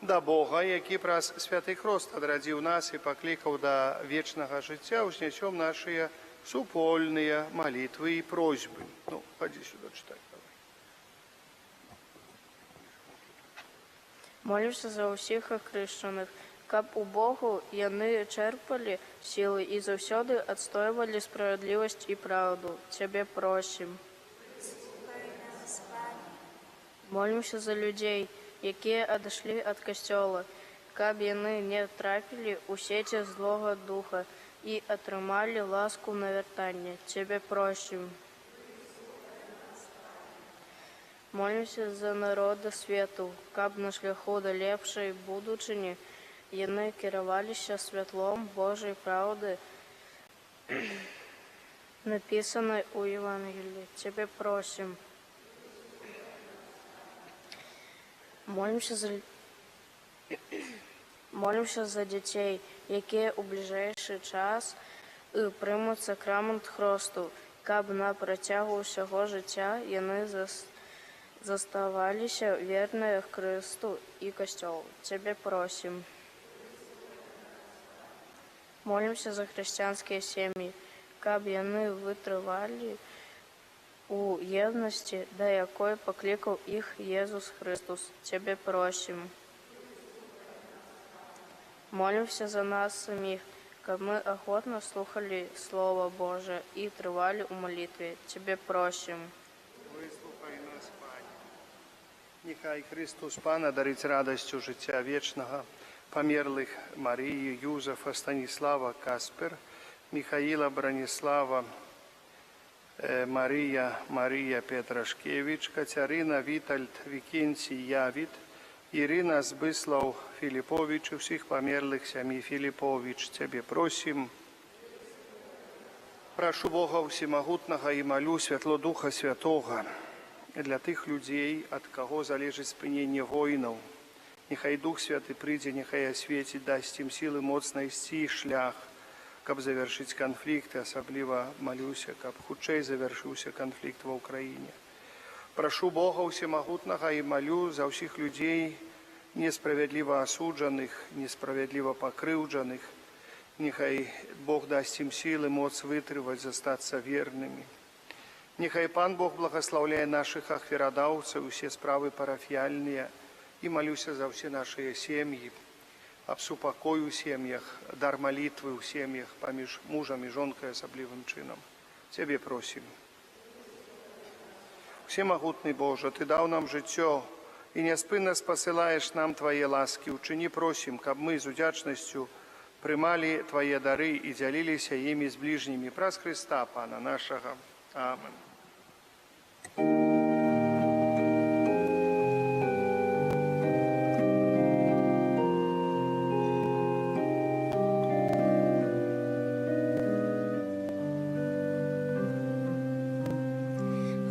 Да Бога, які праз святы хрост адрадзіў нас і паклікаў да вечнага жыцця, узнесем нашыя супольныя малітвы і просьбы. Ну, ходи сюда читать. Молюся за ўсіх ахрышчаных, каб у Богу яны чэрпалі сілы і заўсёды адстойвалі справядлівасць і праўду. Цябе просім. Молімся за людзей, якія адышлі ад касцёла, каб яны не трапілі ў сеці злога духа і атрымалі ласку на вяртанне. Цябе просім. Молімся за народы свету, каб на шляху да лепшай будучыні яны кіраваліся святлом Божай праўды, напісанай у Евангеліі. Цябе просім. Молімся за дзяцей, якія ў бліжэйшы час прымуць сакрамент хросту, каб на працягу ўсяго жыцця яны заставаліся верныя Хрысту і касцёлу. Цябе просім. Молімся за хрысціянскія сем'і, каб яны вытрывалі у єдності, да якої покликав їх Єсус Христос. Тебе просим. Молимся за нас самих, каб мы охотно слухали Слово Божие и тривали у молитве. Тебе просим. Вислухай нас, Пане. Нехай Христос Пана дарить радостю життя вічного, померлых Марии, Юзефа, Станислава, Каспер, Михаила, Бронислава, Мария Петрашкевич, Катерина, Витальд, Викентий, Явид, Ирина, Збыслав, Филиппович, и всех померлых семьи Филиппович. Тебе просим. Прошу Бога Всемогутного и молю Святло Духа Святого для тих людей, от кого залежить спинення воїнів. Нехай Дух Святий прийде, нехай освітить, дасть їм сили моцно йти шлях, каб завершити конфлікт, особливо молюся, каб хутчей завершився конфлікт в Україні. Прошу Бога Всемогутного і молю за всіх людей, несправедливо осуджених, несправедливо покривджених. Нехай Бог дасть їм сили, моц витривати, зостатися вірними. Нехай Пан Бог благословляє наших ахвярадавців, усі справи парафіальні, і молюся за всі наші сім'ї, об супокой у сім'ях, дар молитви у сім'ях, поміж мужем і жонкою особливим чином. Тебе просим. Всемогутний Боже, Ти дав нам життя і неспинно спосилаєш нам Твої ласки. Учини, просим, каб ми з удячністю приймали Твої дари і ділилися їми з ближніми. Праз Христа, Пана нашого. Amen.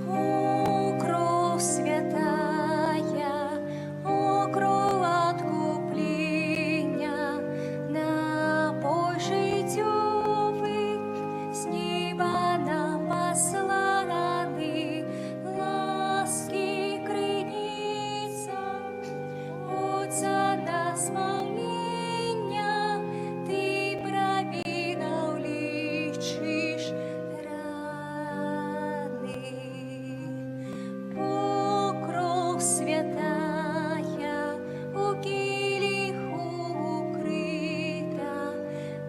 О, кровь святая, о, кровь откупления, напой житёвый, с неба нам посланы, ласки крыница, Отца нас моления, Ты провинал лечишь раны. О, кровь святая, у килиху укрыта,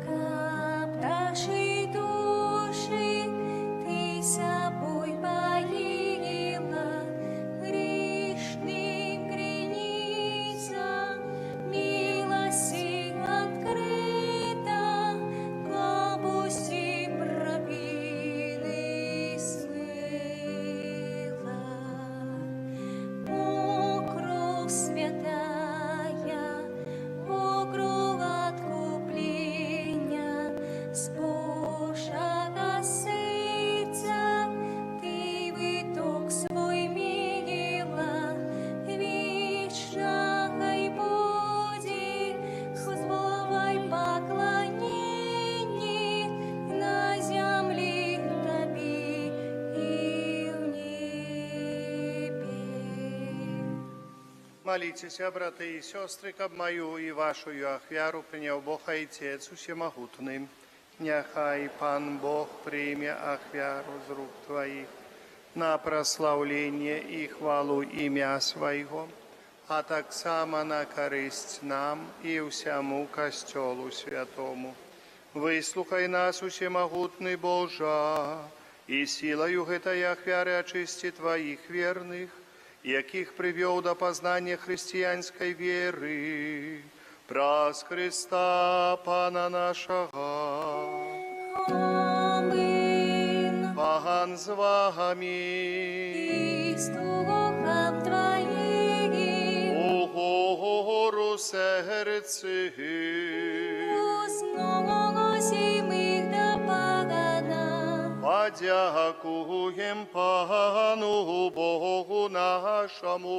кап наши души Ты собой поила, грешным граница, милости открыта, капусти провины смыла. О, кровь святая, о, кровь откупления, с Божьего сердца Ты выток свой мила, вечной буди, хвалой поклонений на земле Тоби и в небе. Молитесь, брати і сестри, каб мою і вашу ахвяру прийняв Бог Отець Усемогутний. Нехай Пан Бог прийме ахвяру з рук Твоїх на прославлення і хвалу ім'я Свого, а так само на користь нам і всьому Костьолу Святому. Вислухай нас, Усемогутний Боже, і силою этой ахвяри очисти Твоїх вірних, яких привел до познания христианской веры, праз Христа Пана нашего. Амин. Пан з вами, И с Духом Твоим, у гору серці, возносим их до погана. подякуєм Пану Богу нашому.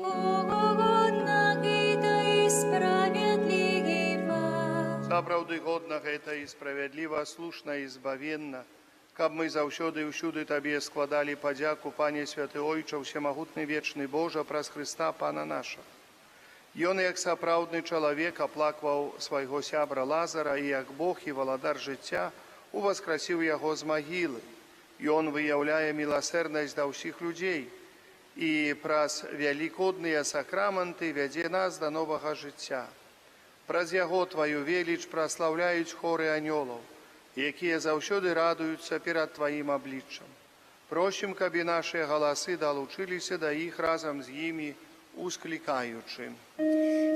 Угодно это и справедливо. Заправды годно это и справедливо, слушно и збавенно, каб мы завсёды и всюди Тебе складали подяку, Пане Святый Ойче, Всемогутный Вечный Боже, праз Христа Пана нашого. І он, як сапраўдны чалавек, аплакваў свайго сябра Лазара, і як Бог і валадар жыцця, уваскрасіў яго з магілы. І он выяўляе міласэрнасць да ўсіх людзей, і праз вялікодныя сакраманты вядзе нас да новага жыцця. Праз яго Тваю веліч праслаўляюць хоры анёлаў, якія заўсёды радуюцца перад Тваім абліччам. Просім, каб і нашыя галасы далучыліся да іх разам з імі ускликаючи.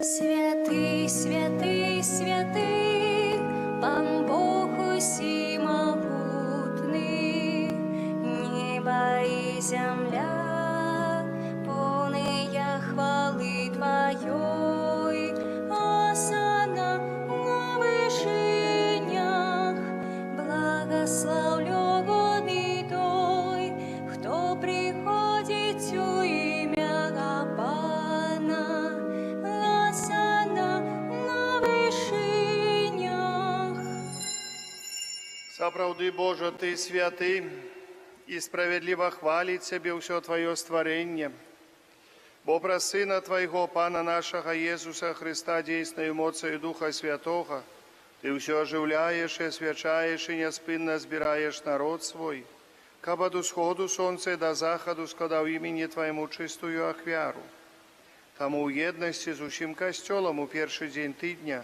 Святий, святий, святий, пан Бог усімогутний, небо і земля, повния хвали Твоєї, осанна на вишинях, благословлений той, хто приходить у ім'я Пана, осанна на вишинях. Сапраўды, Божа, Ты святы, і справедливо хвалить Тебе ўсё Твое створение. Бо про Сына Твоего, Пана нашего Иисуса Христа, дейсною моцею Духа Святого, Ты все оживляешь и освячаешь, и неспинно збираешь народ свой, каб от усходу солнца до заходу складав имени Твоему чистую ахвяру. Тому у єдності з усім костелом у перший день тижня,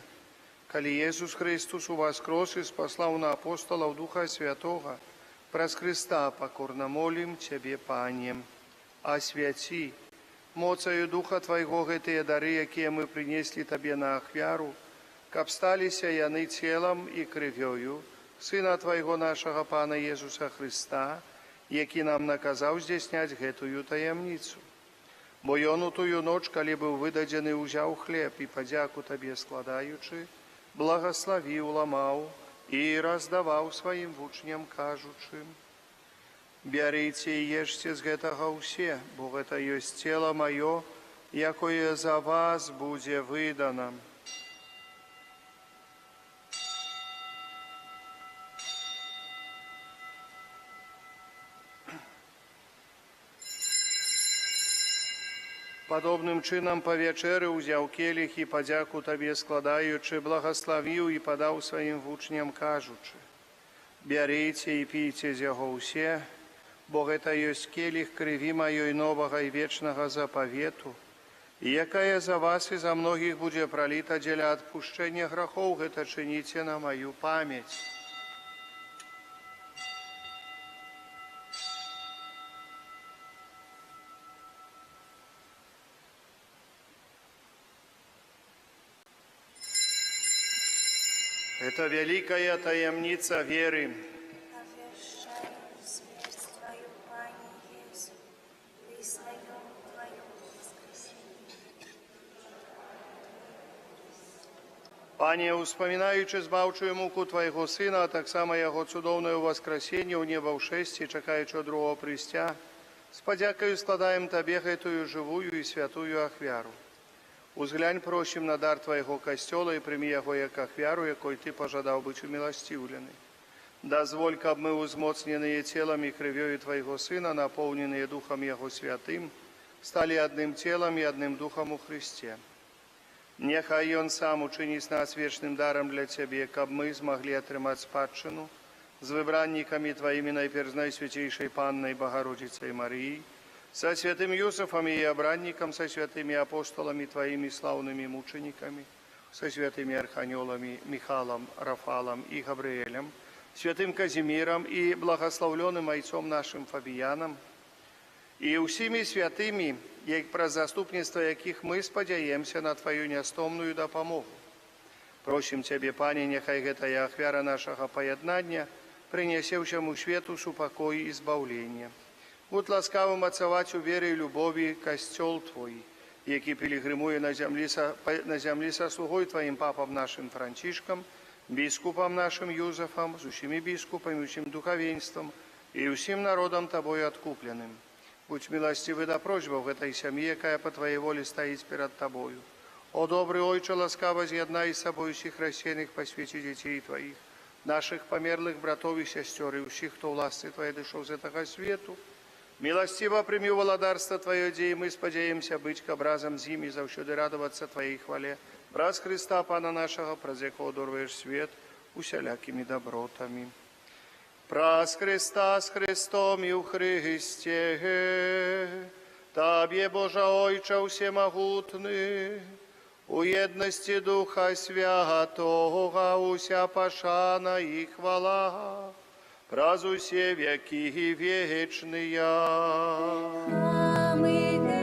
коли Ісус Христос у воскрес и спаслав на апостолов Духа Святого, праз Христа покорно молим Тебе, Пане, освяти моцею Духа Твоего гэтыя дары, якія мы принесли Тебе на ахвяру, каб сталіся яны телом и крывёю Сына Твоего нашего Пана Иисуса Христа, які нам наказаў здзяйсняць гэтую таямніцу. Бо ён у тую ноч, калі быў выдадзены, узяў хлеб і падзяку Табе складаючы, благословіў, ламаў і раздаваў сваім вучням, кажучы: «Бярыце і ешце з гэтага ўсе, бо гэта ёсць цела маё, якое за вас будзе выдана». Падобным чынам па вячэры ўзяў келіх і падзяку Табе складаючы, благословіў і падаў сваім вучням, кажучы: «Бярыце і пійце з яго ўсе, бо гэта ёсць келіх крыві маёй новага і вечнага запавету, якая за вас і за многіх будзе праліта дзеля адпушчэння грахоў, гэта чыніце на маю памяць». Это великая таямница веры. Обещаю смерть Твою, Пане Иисус, признаем Твое воскресение. Пане, успамінаючы збаўчую муку Твайго Сына, а таксама Яго цудоўнае воскресенне ў неба ў шэсці, чакаючы другого прыйсця, з падзякаю складаем Табе гэтую жывую і святую ахвяру. Узглянь, просім, на дар Твайго касцёла і прымі яго як ахвяру, якой Ты пажадаў быць уміласціўлены. Дазволь, каб мы, узмоцненыя целам і крывёю Твайго Сына, напоўненыя Духам Яго Святым, сталі адным целам і адным Духам у Христе. Няхай Ён сам учыніць нас вечным дарам для Цябе, каб мы змаглі атрымаць спадчыну з выбраннікамі Тваімі, найперш Найсвяцейшай Паннай Богородицей Марыяй, со святым Юсуфом и обранником, со святыми апостолами Твоими славными мучениками, со святыми архангелами Михалом, Рафалом и Гавриэлем, святым Казимиром и благословленным отцом нашим Фабияном, и усими святыми, про заступництво яких мы спадзяемся на Твою нястомную дапамогу. Просим Тебе, Пане, нехай гэтая ахвяра нашага паяднання прынясе ўсяму свету супакой і збаўлення. Будь ласкавым ацаваць у вере і любові касцёл Твой, які пілігрымуе на зямлі са слугой Тваім папам нашим Францішкам, біскупам нашим Юзефам, з усімі біскупамі, усім духавенствам і усім народам Табою адкупленым. Будь милостивый до просьбаў гэтай сям'і, якая по Твоей волі стаіць перад Табою. О, добрый Ойче, ласкаво з'яднай з собою всіх рассеяних по свеце дзяцей Твоих, наших померлых братов і сестер, і усіх, хто ў ласцы Твоей дышоў з гэтага свету. Милостиво прими владарство Твое, где и мы спадзяемся быть к образом зими, завсёды радоваться Твоей хвале. Праз Христа, Пана нашего, праз якого дорваешь свет усялякими добротами. Праз Христа с Христом и у Христе, Табе, Божа Ойче всемогутный, у едности Духа Святого уся пашана и хвала, праз усе веки вечные. Аминь.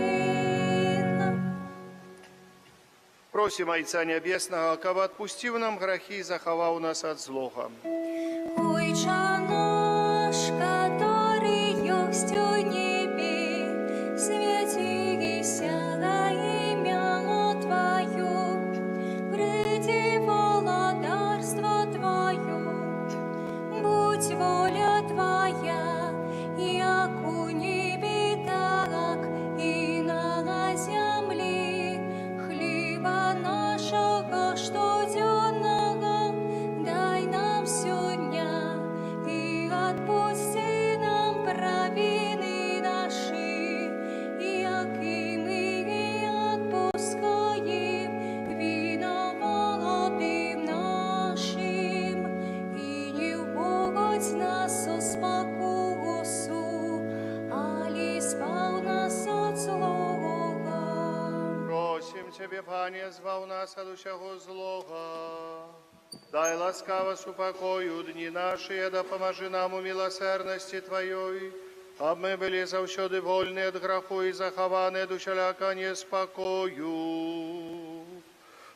Просим Отца Небесного, каб отпустил нам грехи и заховал нас от злого. Отче наш, который есть у небе, святися имя Твое, приди владарство Твое, будь воля Твоя, як у небе, так и на земле. Хлеба нашего штоденного дай нам сегодня, и отпусти нам провины наши, яки мы отпускаем виноватым нашим, и не вводь нас в спокусу, али избав нас от злого. Просим Тебе, Пане, звал нас от всего злого. Дай ласкаво с упокою дни наши, да поможи нам у милосердности Твоей, а мы были завсёды вольны от греху и захованы от усяляка неспокою.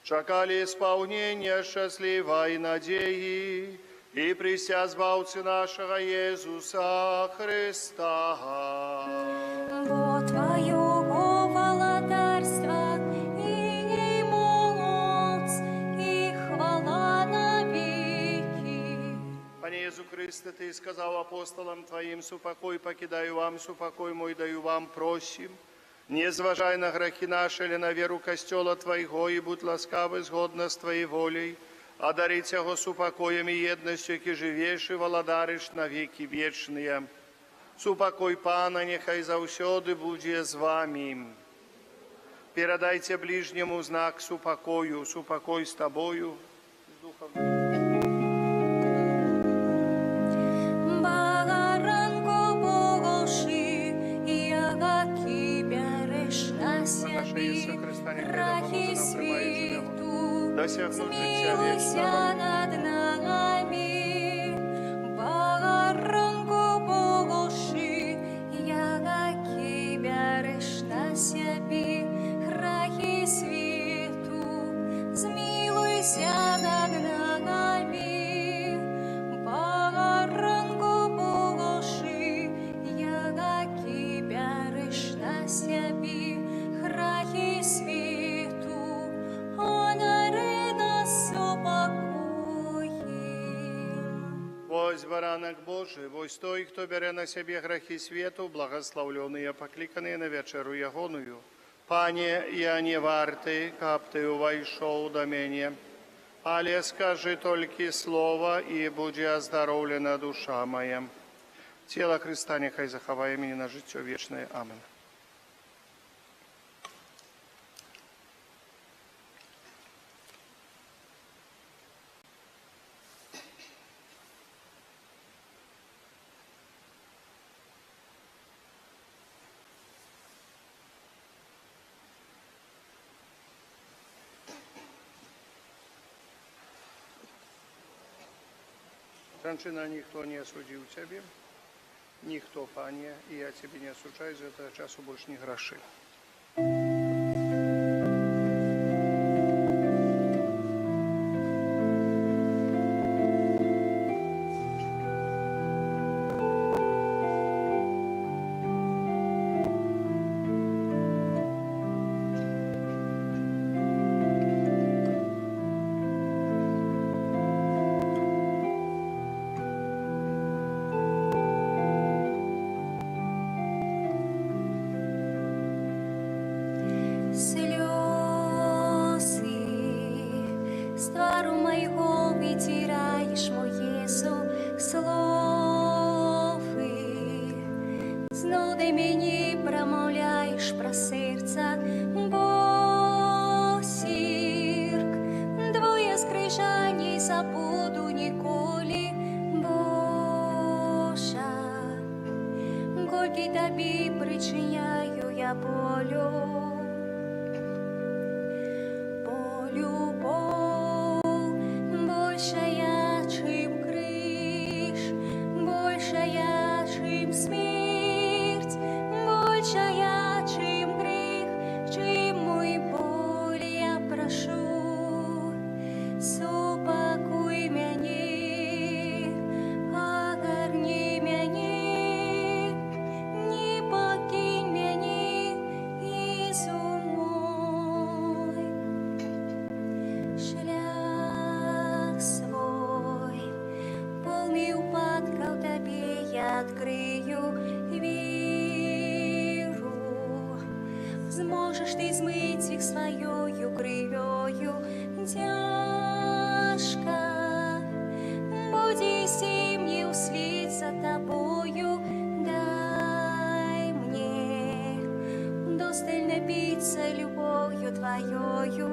Чакали исполнения счастливой надеи и прися збавцы нашего Иисуса Христа. Бо Твоего владарства и моц, и хвала навеки. Пане Иисус Христе, Ты сказал апостолам Твоим, супокой покидаю вам, супокой мой даю вам, просим. Не зважай на грехи наши или на веру костела Твоего, и будь ласкавый згодно с Твоей волей, а дарить его супокоем и едностью, ки живешь и владариш на веки вечные. Супокой Пана, нехай завсёды буде з вами. Передайте ближнему знак супокою, супокой с тобою. С духом. Багаранко Богоши, ягаки береш на себе, рахи світу, змилуйся над нами. Багаранко Богоши, ягаки береш на себе, рахи світу, змилуйся над нами. Багаранко Богоши, ягаки береш на себе, грахи світу, одари нас упокоєм. Вось баранок Божий, вось той, хто бере на себе грехи свету, благословленные, покликанные на вечеру ягоную. Пане, я не вартый, каб ты увайшов до меня, але скажи только слово, и буде оздоровлена душа моя. Тело Христа нехай заховає мені на життя вічне. Амин. Женщина, никто не осудил тебя, никто, Пане, и я тебе не осуждаю, за это часу больше не гроши. Сльози з твару моєго витираєш, мой Єсу, слови. Знуди мені промовляєш про серця, бо сірк. Двоє скрижані забуду ніколи, Божа. Горький тобі причиняю я болю. Любовь большая, чем крыш, большая, чем смерть, большая, чем грех, чем мой боль, я прошу. упиться любов'ю Твоєю.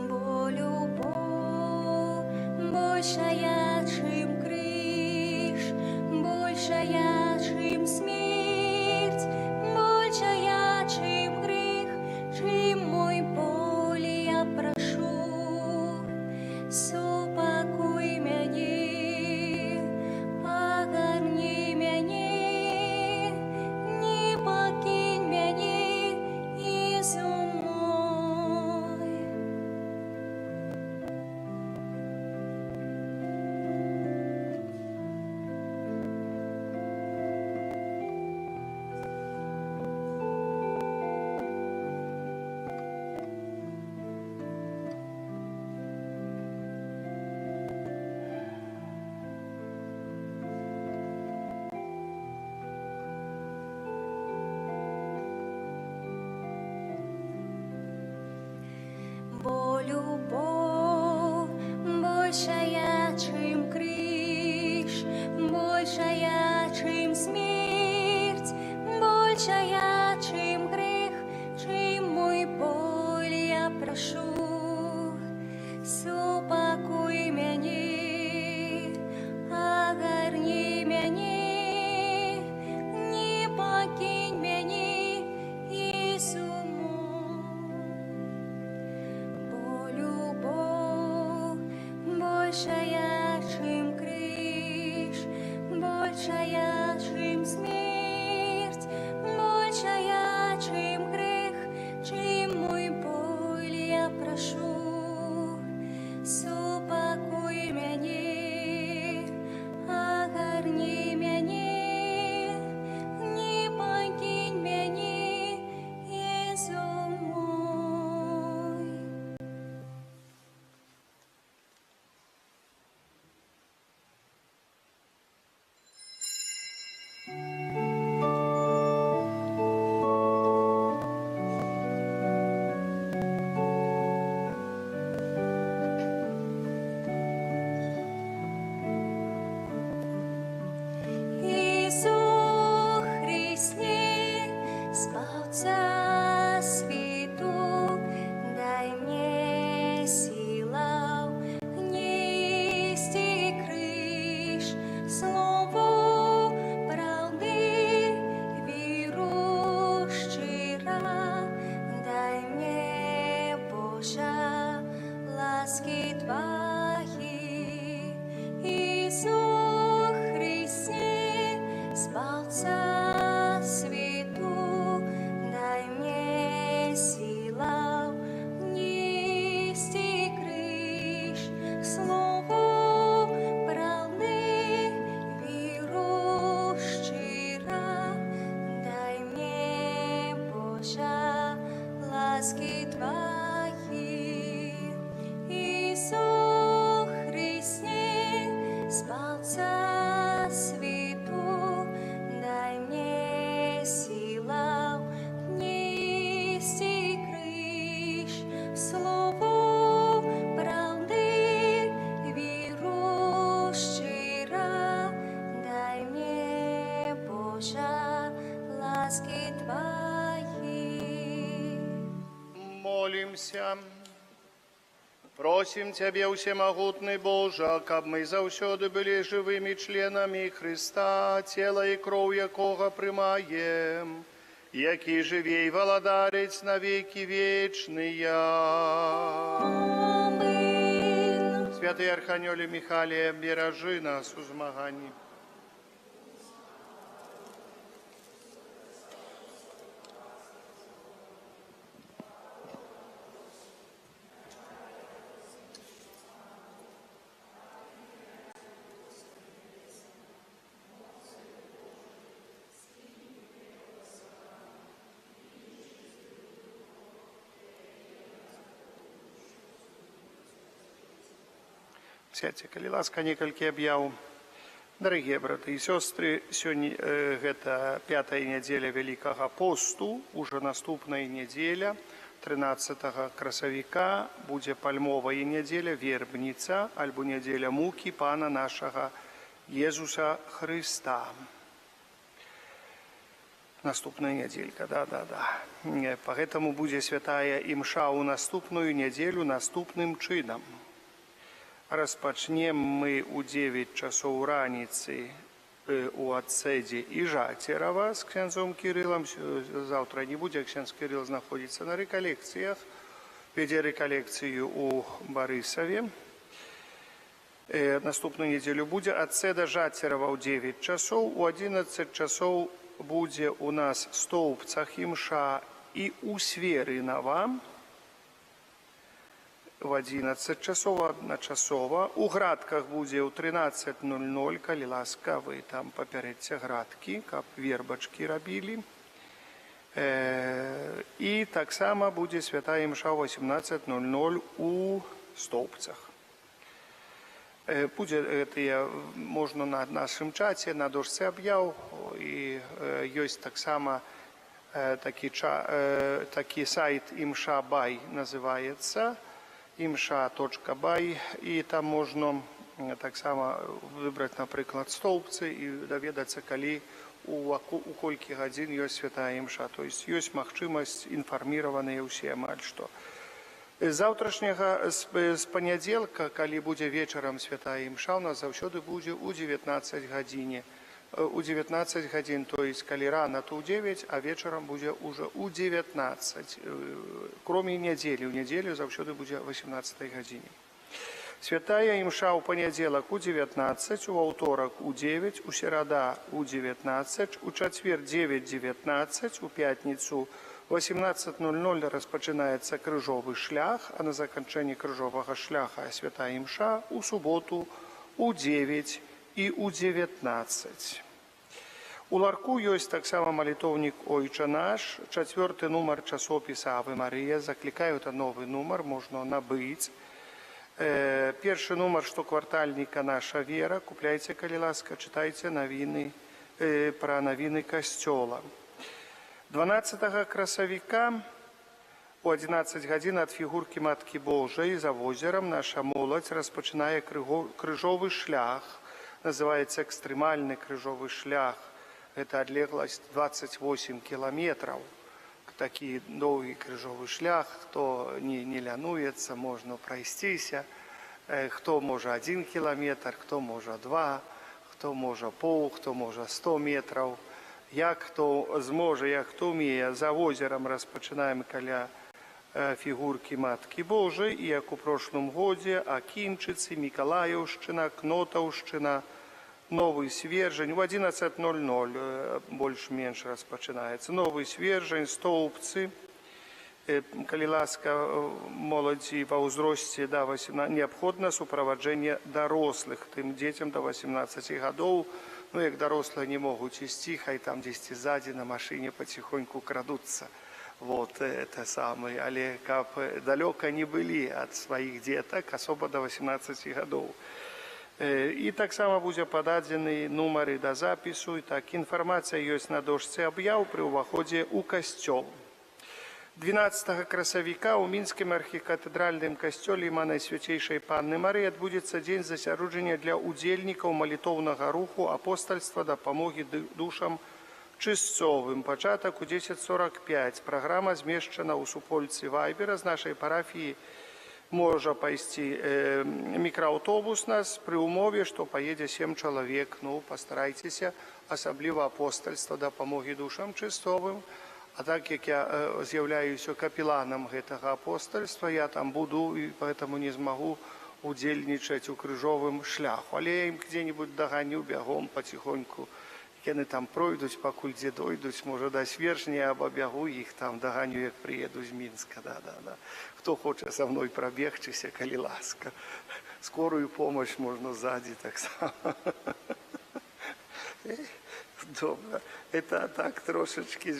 Бо любов большая, чем крыш, большая, чем смерть, большая, чем грех, чем мой боль я прошу. Супакуй мяне, агарни мяне, не покинь мяне, Ісус мой. Бо любов большая, чем крыш, большая, чем смерть, большая, чем грех, чем мой боль я прошу. Супакуй мяне, агарни мяне, не покинь мяне, Ісус мой. Бо любов большая, чем крыш, большая, чем смерть, большая, чем грех, чем мой боль я прошу. Супакуй мяне, агарни мяне, не покинь мяне, Ісус мой. Ісус Христе, Спасця світу, дай мне сила нести крыш, слово правды, віру щира, дай мне, Божа, ласки Твої. Ісус Христе, Спасця світу, дай мне сила нести крыш, слово правди, віру щира, дай мне, Божа, ласки Твої. Ісус Христе, Спасця світу, дай мне сила нести крыш, слово правди, віру щира, дай мне, Божа, ласки Твої. Молимся. Просим Тебя, всемогутный Боже, каб мы заўсёды были живыми членами Христа, тело и кровь якого прымаем, які живей валадарить на веки вечные. Амин. Святый Архангеле Михале, бережи нас у змаганні. Сядьте, калі ласка, некалькі аб'яў. Дарагія браты і сёстры, сёння гэта 5-я нядзеля Вялікага посту, ужо наступная нядзеля, 13 красавіка, будзе пальмовая нядзеля, вербніца, альбо нядзеля мукі Пана нашага Езуса Хрыста. Наступная неделька, да. Поэтому будет святая имша у наступную неделю наступным чином. Распочнем мы у 9 часов раницы у отседі і Жатерова з ксяндзом Кириллом. Завтра не будет, ксяндз Кирилл находится на реколлекциях. Веде реколлекцию у Борисове. Наступную неделю будет отседа Жатерова у 9 часов. У 11 часов будет у нас в Столбцах имша и у Сверинова. В 11 часов, одночасово. У Градках будет у 13:00, коли ласка, вы там попередьте Градки, как вербочки робили. И так само будет святая имша в 18:00 у Столбцах. Будет это можно на нашем чате, на дошце объяв, и есть так само такий сайт имша.бай называется, imša.by, и там можно так само выбрать, например, Столбцы и доведаться, коли у кольки годин есть святая имша. То есть есть махчимость информированные все маль что. З завтрашняга, з понеділка, коли буде вечором святая імша, у нас завжди буде у 19 годині. У 19 годин, то есть, коли рано, то у 9, а вечером будет уже у 19. Кроме недели, у неделю завжди буде у 18 годині. Святая імша у понеділок у 19, у вівторок у 9, у середа у 19, у четвер 9:19, у п'ятницю 18:00 розпочинається крижовий шлях, а на закінченні крижового шляха святая імша у суботу у 9 и у 19. У Ларку есть так само молитовник «Ойче наш», 4 номер часописа «Аве Мария». Закликаю, это новый номер, можно набыть. Первый номер штоквартальника «Наша вера». Купляйте, коли ласка, читайте новины, про новины Костела. 12 красовика у 11 годин от фигурки Матки Божией за озером наша молодь розпочинає крижовий шлях. Называется экстремальный крыжовый шлях. Это отлеглость 28 километров. Такий довгий крыжовый шлях. Кто не лянуется, можно пройтись. Кто может 1 километр, кто может 2, кто может пол, кто может 100 метров. Як хто зможе, як хто вміє. За озером розпочинаємо коля фигурки Матки Божией, и как у прошлом годе Акинчицы, Миколаевщина, Кнотовщина, Новый Свержень. В 11:00 больше-меньше распочинается. Новый Свержень, Столбцы. Коли ласка молоді во возрасте до 18, необходимо сопровождение дорослых, тем детям до 18 годов. Ну, як дорослые не могут идти, хай там 10 сзади на машине потихоньку крадутся. Вот это самое. Але как далеко не были от своих деток, особо до 18 годов. И так само будут подадены номеры до запису. И так, информация есть на дошце объяв при уходе у костел. 12 красовика у Минском архикатедральном костеле Імана Святейшей Панны Марии отбудется день засярудження для удельников молитовного руху апостольства допомоги душам чистцовым. Початок у 10:45. Программа змещена у супольці Вайбера. З нашої парафії може пойти мікроавтобус нас при умові, що поїде 7 чоловік. Ну, постарайтесь, особливо апостольство допомоги душам чистцовым. А так як я з'являюся капеланом этого апостольства, я там буду, и поэтому не змогу удельничать у крыжовым шляху. Але я им где-нибудь доганю бегом потихоньку. Вони там пройдуть, покуль де дойдуть, може до Свержня, або бягу їх там доганю, як приїду з Мінська. Да. Хто хоче со мною пробігтися, коли ласка. Скорую помощь можна ззаді так само. Добре. Это так трошечки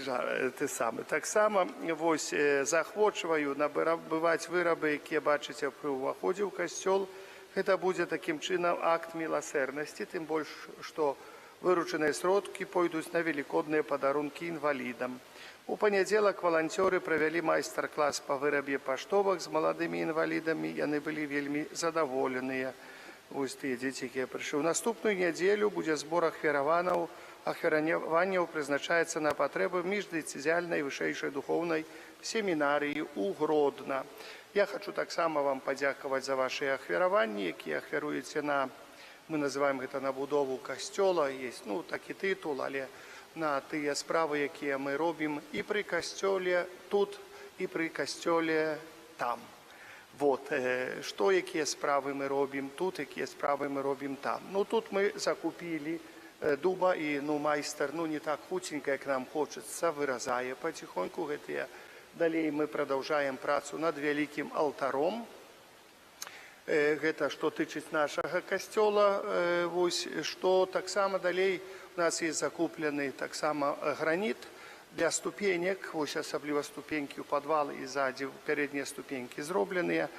те саме. Так само ось захвочуваю набивати вироби, які бачите при уході в костел. Это буде таким чином акт милосердности, тим більше, що вырученные сродки пойдут на великодные подарунки инвалидам. У понедельник волонтеры провели майстер-класс по вырабе поштовок с молодыми инвалидами, и они были вельми задоволенные. Ось ті діти, які прийшли. У наступну неділю буде збор ахвяраванів Ахвяраванне прызначаецца на патрэбы міждыцызіяльнай вышэйшай духоўнай семінарыі ў Гродна. Я хочу таксама вам падзякаваць за вашы ахвяраванні, якія ахвяруеце на, мы называем гэта на будову касцёла, есть такі тытул, але на тыя справы, якія мы робім і пры касцёле тут, і пры касцёле там. Вот, што якія справы мы робім тут, якія справы мы робім там. Тут мы закупілі дуба, і майстар не так хуценька, як нам хочацца, выразае паціхоньку гэтыя. Далей мы прадаўжаем працу над вялікім алтаром. Гэта што тычыць нашага касцёла. Вось, што таксама далей у нас есть закуплены таксама граніт для ступенек, вось асабліва ступенькі ў падвал і ззаді пярэднія ступенькі зробленыя.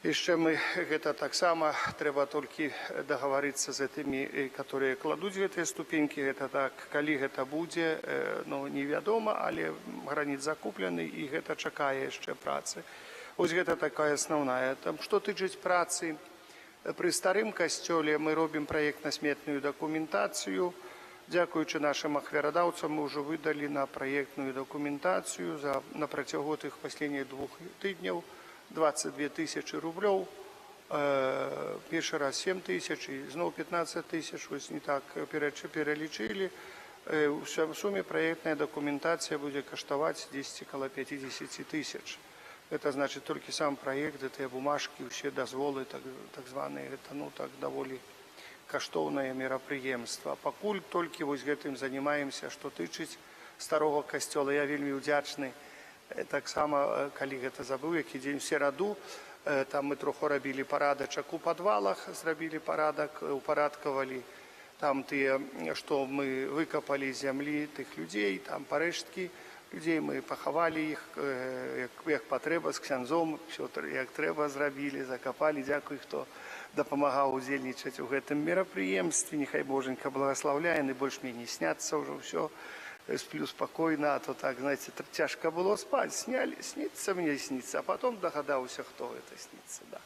Яшчэ мы гэта таксама трэба толькі дагаварыцца з гэтымі, которые кладуць гэтыя ступенькі. Гэта так, калі гэта будзе, невядома, але граніт закуплены і гэта чакае яшчэ працы. Вось гэта такая асноўная. Што тычыць працы, пры старым касцёле мы робім праектна-сметную дакументацыю. Дзякуючы нашым ахвярадаўцам мы ўжо выдалі на праектную дакументацыю на працягу тых паследніх 2 тыдняў 22 тысячи рублёў, першы раз 7 тысяч і зноў 15 тысяч, вось не так пералічылі. В суме праектная дакументацыя будзе каштаваць 10 каля 50 тысяч. Это значит толькі сам праект, гэтыя бумажкі, усе дазволы, так званыя, гэта даволі каштоўнае мерапрыемства. Пакуль толькі вось гэтым занимаемся, што тычыць старога касцёла. Я вельмі ўдзячны. Таксама, калі гэта забыў, які дзень у сераду, там мы троху рабілі парадачак у падвалах, зрабілі парадак, упарадкавалі там тыя, што мы выкапалі з зямлі тых людзей, там парэшткі людзей, мы пахавалі іх, як патрэба, з ксяндзом, все як трэба зрабілі, закапалі. Дзякуй, хто дапамагаў удзельнічаць у гэтым мерапрыемстве. Няхай Боженька благаслаўляе, больш-меней сняцца ўжо ўсё. Сплю спокойно, а то так, знаете, тяжко было спать, сняли, снится мне, снится, а потом догадался, кто это снится, да.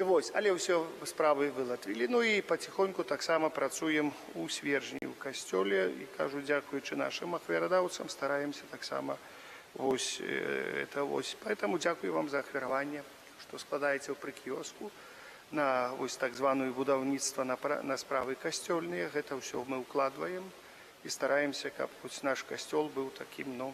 Вось, але все справы вылатвілі. І потихоньку так само працуем у Свержні, у касцёле, і кажу, дзякуючы нашим ахвярадаўцам, стараемся так само, вось, это вось. Поэтому дзякую вам за ахвяраванне, што складаеце ў прыкіоску на вось так званую будаўніцтва на справы касцёльныя, гэта ўсё мы укладваем. И стараемся, каб наш костел был таким,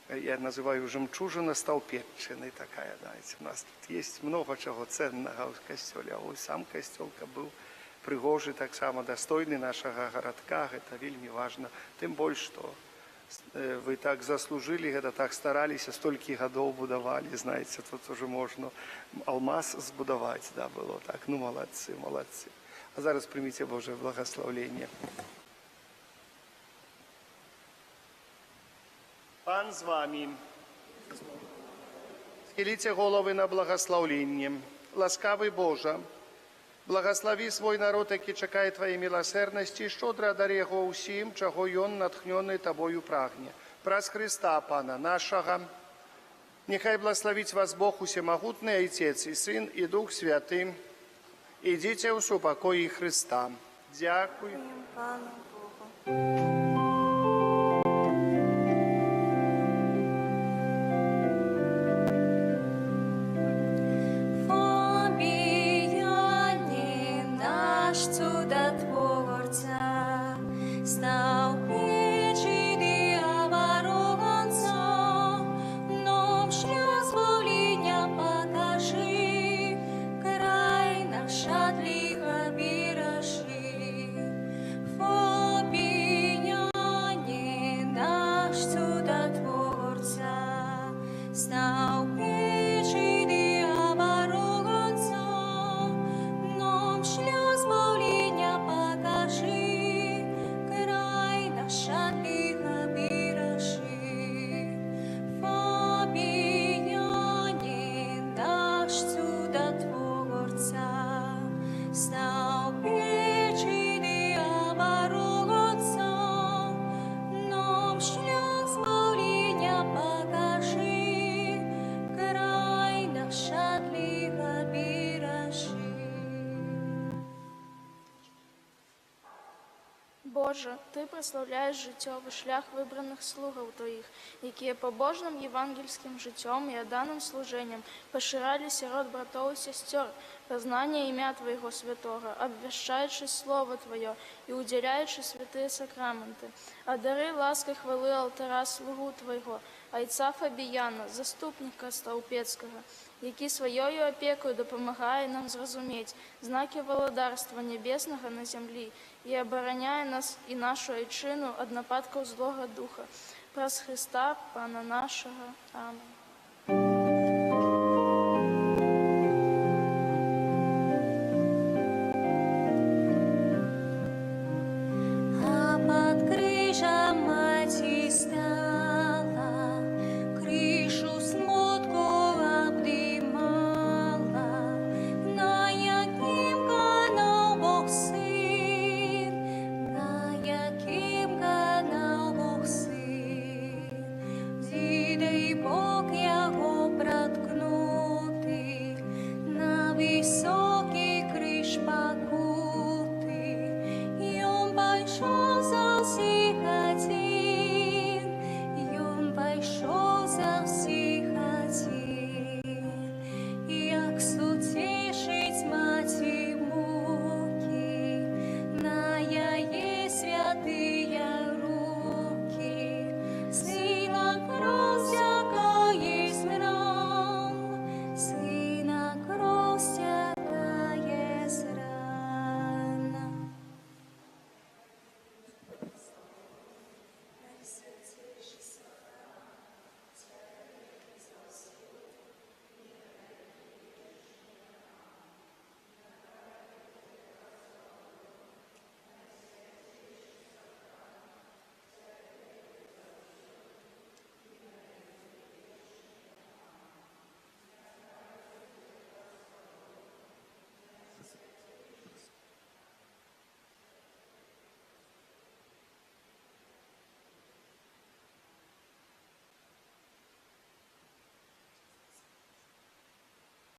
я называю жемчужина столпетчиной такая, знаете. У нас тут есть много чего ценного в костеле, а ось сам костел был пригожий, так само достойный нашего городка, это вельми важно. Тем больше, что вы так заслужили, это так старались, столько годов будовали, знаете, тут уже можно алмаз сбудовать, да, было так, молодцы, молодцы. А зараз примите Божие благословение. Пан з вами. Схилите головы на благословление. Ласкавый Боже, благослови свой народ, який чекає Твоей милосердности, щодро дари його усім, чого ён натхнений Тобою прагне. Праз Христа, Пана нашого, нехай благословить вас Бог усемогутный, Отец и Сын, и Дух Святый. Идите у супокої Христа. Дякую. Пану Богу. Край Боже, Ти прославляєш життєвий шлях вибраних слугів Твоїх, які побожним євангельським життям і отданим служенням поширали сирот братов і сестер, познання ім'я Твоего святого, обвящаючи Слово Твое і уділяючи святые сакраменти. Одари лаской хвали алтара слугу Твоего, айца Фабіяна, заступника Стаупецького, які своєю опекою допомагає нам зрозуміти знаки володарства небесного на землі і обороняє нас і нашу айчину від нападків злого духа. Праз Христа, Пана нашого. Амінь.